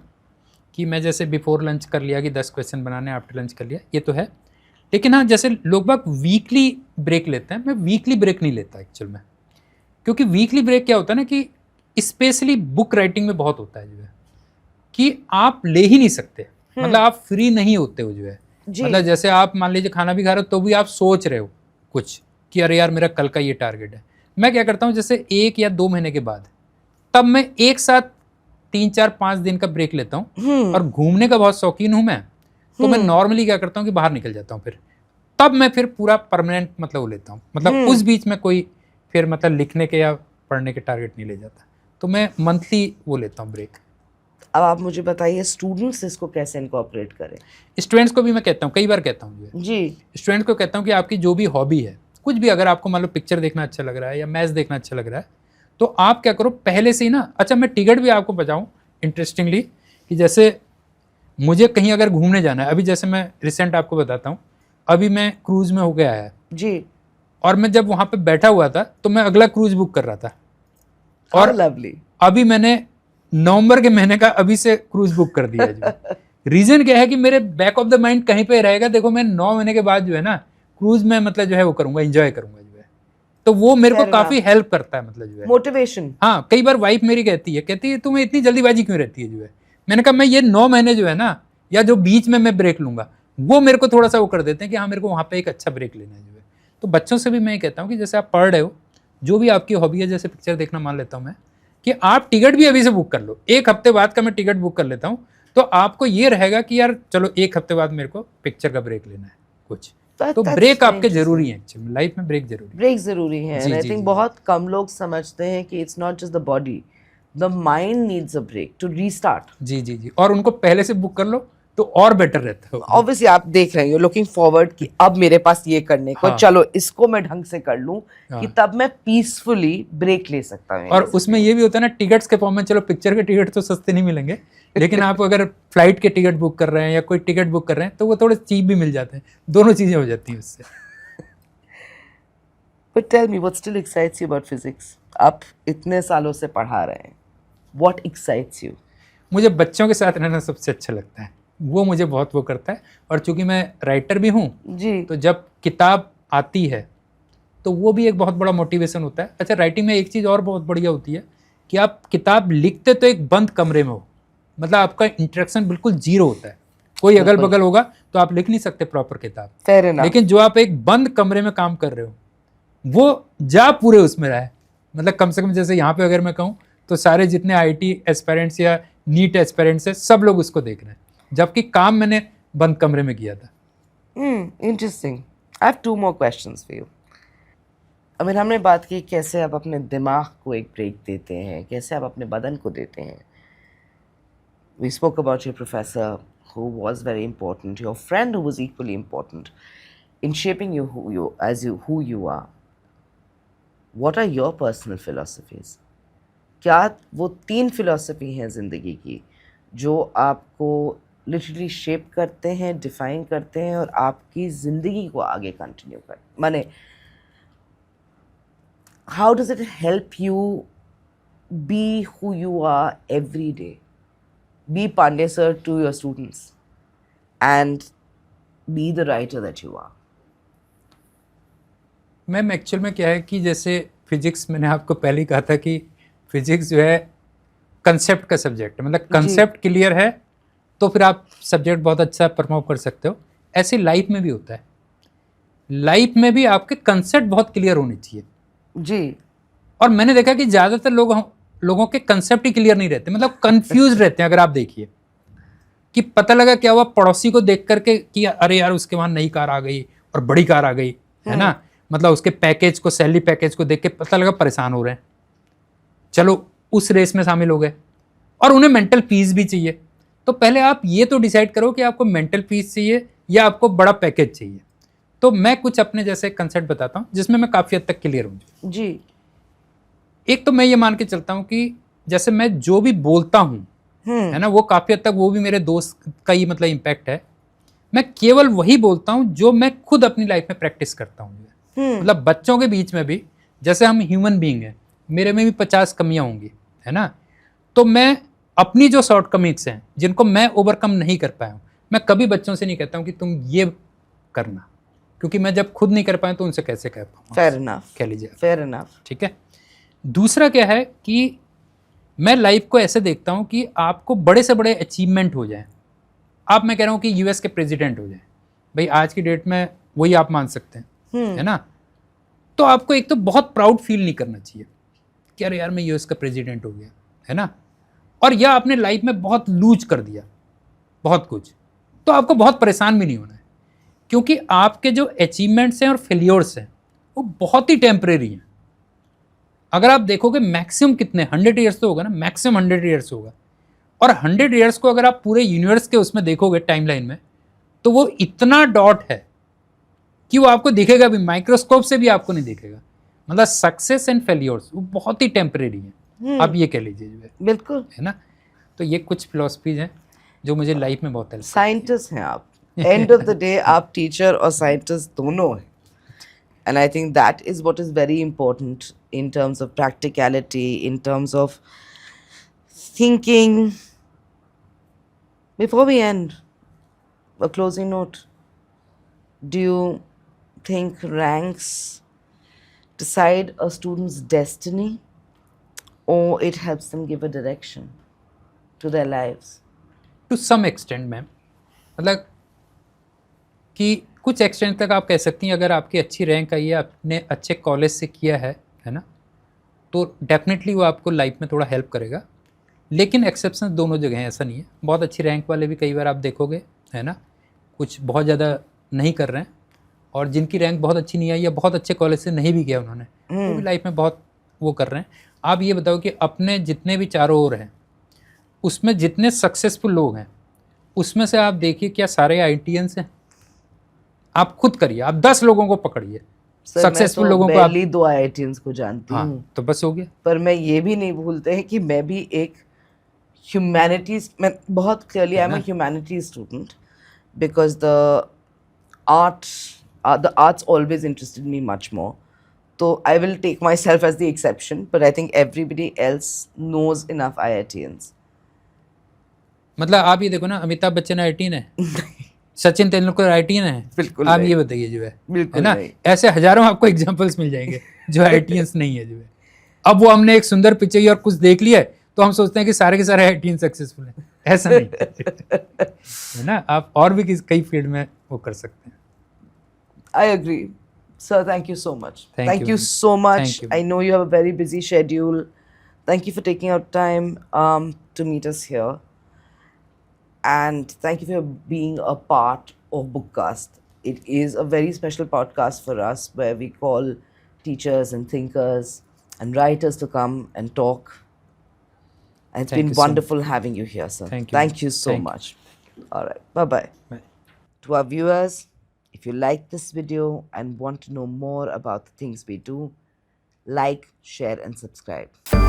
कि मैं जैसे बिफोर लंच कर लिया कि 10 क्वेश्चन बनाने, आफ्टर लंच कर लिया, ये तो है। लेकिन हाँ, जैसे लोग बाग वीकली ब्रेक लेते हैं, मैं वीकली ब्रेक नहीं लेता एक्चुअल में, क्योंकि वीकली ब्रेक क्या होता है ना कि स्पेशली बुक राइटिंग में बहुत होता है जो है कि आप ले ही नहीं सकते, मतलब आप फ्री नहीं होते हो जो है। मतलब जैसे आप मान लीजिए खाना भी खा रहे हो तो भी आप सोच रहे हो कुछ कि अरे यार मेरा कल का ये टारगेट है। मैं क्या करता हूँ, जैसे 1 या 2 महीने के बाद तब मैं एक साथ 3, 4, 5 दिन का ब्रेक लेता हूँ। और घूमने का बहुत शौकीन हूँ मैं, तो मैं नॉर्मली क्या करता हूँ कि बाहर निकल जाता हूँ, फिर तब मैं फिर पूरा परमानेंट मतलब वो लेता हूँ, मतलब उस बीच में कोई फिर मतलब लिखने के या पढ़ने के टारगेट नहीं ले जाता, तो मैं मंथली वो लेता हूँ ब्रेक। अब आप मुझे बताइए स्टूडेंट्स इसको कैसे इनकॉर्पोरेट करें? स्टूडेंट्स को भी मैं कहता हूँ, कई बार कहता हूँ जी, स्टूडेंट्स को कहता हूँ कि आपकी जो भी हॉबी है, कुछ भी, अगर आपको मान लो पिक्चर देखना अच्छा लग रहा है या मैच देखना अच्छा लग रहा है, तो आप क्या करो पहले से ही ना, अच्छा मैं टिकट भी आपको बताऊँ इंटरेस्टिंगली कि जैसे मुझे कहीं अगर घूमने जाना है, अभी जैसे मैं रिसेंट आपको बताता हूँ, अभी मैं क्रूज में हो गया है जी, और मैं जब वहाँ पे बैठा हुआ था तो मैं अगला क्रूज बुक कर रहा था, और लवली। अभी मैंने नवंबर के महीने का अभी से क्रूज बुक कर दिया है। रीजन क्या है कि मेरे बैक ऑफ द माइंड कहीं पे रहेगा, देखो मैं 9 महीने के बाद जो है ना क्रूज में मतलब जो है वो करूंगा, एंजॉय करूंगा जो है। तो वो मेरे को Fair काफी हेल्प करता है मतलब जो है। मोटिवेशन। हाँ, कई बार वाइफ मेरी कहती है तुम्हें इतनी जल्दीबाजी क्यों रहती है जो है। मैंने कहा मैं ये 9 महीने जो है ना, या जो बीच में मैं ब्रेक लूंगा, वो मेरे को थोड़ा सा वो कर देते हैं कि हाँ मेरे को वहाँ पे एक अच्छा ब्रेक लेना है जो है। तो बच्चों से भी मैं ये कहता हूँ कि जैसे आप पढ़ रहे हो, जो भी आपकी हॉबी है, जैसे पिक्चर देखना मान लेता हूँ मैं, कि आप टिकट भी अभी से बुक कर लो। 1 हफ्ते बाद का मैं टिकट बुक कर लेता हूँ, तो आपको ये रहेगा कि यार चलो 1 हफ्ते बाद मेरे को पिक्चर का ब्रेक लेना है कुछ। तो ब्रेक आपके जरूरी है, एक्चुअली लाइफ में ब्रेक जरूरी है। ब्रेक जरूरी है। जी, एंड आई जी, थिंक जी, बहुत कम लोग समझते हैं कि it's not just the body, the mind needs a break to restart. जी, जी, जी। और उनको पहले से बुक कर लो तो और बेटर रहता है। ऑब्वियसली आप देख रहे हो, लुकिंग फॉरवर्ड कि अब मेरे पास ये करने को, हाँ। चलो इसको मैं ढंग से कर लूं कि हाँ। तब मैं पीसफुली ब्रेक ले सकता हूँ। और उसमें ये भी होता है ना, टिकट्स के फॉर्म में, चलो पिक्चर के टिकट तो सस्ते नहीं मिलेंगे, लेकिन आप अगर फ्लाइट के टिकट बुक कर रहे हैं या कोई टिकट बुक कर रहे हैं तो वो थोड़े चीप भी मिल जाते हैं। दोनों चीजें हो जाती हैं उससे। But tell me what still excites you about physics? आप इतने सालों से पढ़ा रहे हैं, व्हाट एक्साइट्स यू? मुझे बच्चों के साथ रहना सबसे अच्छा लगता है, वो मुझे बहुत वो करता है। और चूंकि मैं राइटर भी हूँ, जी। तो जब किताब आती है तो वो भी एक बहुत बड़ा मोटिवेशन होता है। अच्छा, राइटिंग में एक चीज़ और बहुत बढ़िया होती है कि आप किताब लिखते तो एक बंद कमरे में हो, मतलब आपका इंटरेक्शन बिल्कुल जीरो होता है। कोई अगल बगल होगा तो आप लिख नहीं सकते प्रॉपर किताब। Fair enough. लेकिन जो आप एक बंद कमरे में काम कर रहे हो, वो जा पूरे उसमें रहा है। मतलब कम से कम जैसे यहाँ पे अगर मैं कहूँ तो सारे जितने आईटी एस्पिरेंट्स या नीट एस्पिरेंट्स है, सब लोग उसको देख रहे हैं, जबकि काम मैंने बंद कमरे में किया था। Interesting. I have 2 more questions for you. I mean, हमने बात की कैसे आप अपने दिमाग को एक ब्रेक देते हैं, कैसे आप अपने बदन को देते हैं। We spoke about your professor who was very important, your friend who was equally important in shaping you who you are. What are your personal philosophies? क्या वो 3 फिलॉसफी हैं ज़िंदगी की जो आपको लिटरली शेप करते हैं, डिफाइन करते हैं और आपकी ज़िंदगी को आगे कंटिन्यू कर, माने how does it help you be who you are every day? Be Pandey sir to your students and be the writer that you are. Ma'am actual में क्या है कि जैसे फिजिक्स, मैंने आपको पहले ही कहा था कि फिजिक्स जो है कंसेप्ट का सब्जेक्ट है, मतलब कंसेप्ट क्लियर है तो फिर आप सब्जेक्ट बहुत अच्छा परफॉर्म कर सकते हो। ऐसे लाइफ में भी होता है, लाइफ में भी आपके कंसेप्ट बहुत क्लियर होने चाहिए जी। और मैंने देखा कि ज़्यादातर लोगों के कंसेप्ट ही क्लियर नहीं रहते, मतलब कंफ्यूज रहते हैं। अगर आप देखिए कि पता लगा क्या हुआ पड़ोसी को देख करके कि अरे यार उसके वहाँ नई कार आ गई और बड़ी कार आ गई है ना, मतलब उसके पैकेज को, सैलरी पैकेज को देख के पता लगा परेशान हो रहे हैं। चलो उस रेस में शामिल हो गए और उन्हें मेंटल पीस भी चाहिए। तो पहले आप ये तो डिसाइड करो कि आपको मेंटल पीस चाहिए या आपको बड़ा पैकेज चाहिए। तो मैं कुछ अपने जैसे कंसेप्ट बताता हूँ जिसमें मैं काफ़ी हद तक क्लियर हूँ जी। एक तो मैं ये मान के चलता हूँ कि जैसे मैं जो भी बोलता हूँ है ना, वो काफ़ी हद तक वो भी मेरे दोस्त का ही मतलब इम्पैक्ट है। मैं केवल वही बोलता हूँ जो मैं खुद अपनी लाइफ में प्रैक्टिस करता हूँ। मतलब बच्चों के बीच में भी, जैसे हम ह्यूमन बीइंग हैं, मेरे में भी 50 कमियां होंगी है ना, तो मैं अपनी जो शॉर्टकमिंग्स हैं जिनको मैं ओवरकम नहीं कर पाया हूँ, मैं कभी बच्चों से नहीं कहता हूँ कि तुम ये करना, क्योंकि मैं जब खुद नहीं कर पाया तो उनसे कैसे कह पाऊँ। Fair enough. कह लीजिए, फेयर इनफ। ठीक है। दूसरा क्या है कि मैं लाइफ को ऐसे देखता हूँ कि आपको बड़े से बड़े अचीवमेंट हो जाए, आप, मैं कह रहा हूँ कि यूएस के प्रेसिडेंट हो जाए, भाई आज की डेट में वही आप मान सकते हैं है ना, तो आपको एक तो बहुत प्राउड फील नहीं करना चाहिए कि अरे यार मैं यूएस का प्रेसिडेंट हो गया है ना, और या आपने लाइफ में बहुत लूज कर दिया बहुत कुछ, तो आपको बहुत परेशान भी नहीं होना है, क्योंकि आपके जो अचीवमेंट्स हैं और फेलियर्स हैं वो बहुत ही टेम्परेरी हैं। अगर आप देखोगे मैक्सिमम कितने 100 ईयर्स तो होगा ना, मैक्सिमम 100 ईयर्स होगा, और 100 ईयर्स को अगर आप पूरे यूनिवर्स के उसमें देखोगे टाइमलाइन में, तो वो इतना डॉट है कि वो आपको दिखेगा भी, माइक्रोस्कोप से भी आपको नहीं दिखेगा। मतलब सक्सेस एंड फेलियर्स वो बहुत ही टेम्परेरी है, आप ये कह लीजिए जो है, बिल्कुल है ना। तो ये कुछ फिलॉसफीज हैं जो मुझे लाइफ में बहुत हेल्प। साइंटिस्ट हैं आप, एंड ऑफ द डे आप टीचर और साइंटिस्ट दोनों हैं। And I think that is what is very important in terms of practicality, in terms of thinking. Before we end, a closing note. Do you think ranks decide a student's destiny, or it helps them give a direction to their lives? To some extent ma'am, मतलब कि कुछ extent तक आप कह सकती हैं, अगर आपकी अच्छी रैंक आई है, आपने अच्छे कॉलेज से किया है ना, तो डेफिनेटली वो आपको लाइफ में थोड़ा हेल्प करेगा। लेकिन एक्सेप्शन दोनों जगह हैं, ऐसा नहीं है। बहुत अच्छी रैंक वाले भी कई बार आप देखोगे, है ना, कुछ बहुत ज़्यादा नहीं कर रहे हैं, और जिनकी रैंक बहुत अच्छी नहीं आई या बहुत अच्छे कॉलेज से नहीं भी किया उन्होंने, वो भी लाइफ में बहुत वो कर रहे हैं। आप ये बताओ कि अपने जितने भी चारों ओर हैं, उसमें जितने सक्सेसफुल लोग हैं, उसमें से आप देखिए क्या सारे IITians हैं? आप खुद करिए, आप 10 लोगों को पकड़िए सक्सेसफुल लोगों को, आप barely 2 IITians को जानती हूँ, हाँ, तो बस हो गया। पर मैं ये भी नहीं भूलते हैं कि मैं भी एक ह्यूमैनिटीज, मैं बहुत clearly I am a humanities student, because the arts always interested me much more. So I will take myself as the exception, but I think everybody else knows enough IITians. मतलब आप ये देखो ना, Amitabh Bachchan IITian है, Sachin Tendulkar IITian है, बिल्कुल आप नहीं। ये बताइए जो है बिल्कुल ना, नहीं। ऐसे हजारों आपको एग्जांपल्स मिल जाएंगे जो IITians नहीं है जो है। अब वो हमने एक सुंदर पिक्चर और कुछ देख लिया है तो हम सोचते हैं कि सारे के सारे IITian सक्सेसफुल हैं, ऐसा नहीं है ना। आप और भी कई फील्ड में वो कर सकते हैं। I agree. Sir, thank you so much. Thank you. so much. Thank you. I know you have a very busy schedule. Thank you for taking out time to meet us here. And thank you for being a part of Bookcast. It is a very special podcast for us where we call teachers and thinkers and writers to come and talk. And it's Thank been you so wonderful having you here, sir. Thank you. Thank you so Thank you. much. All right. Bye-bye. Bye. To our viewers, if you like this video and want to know more about the things we do, like, share and subscribe.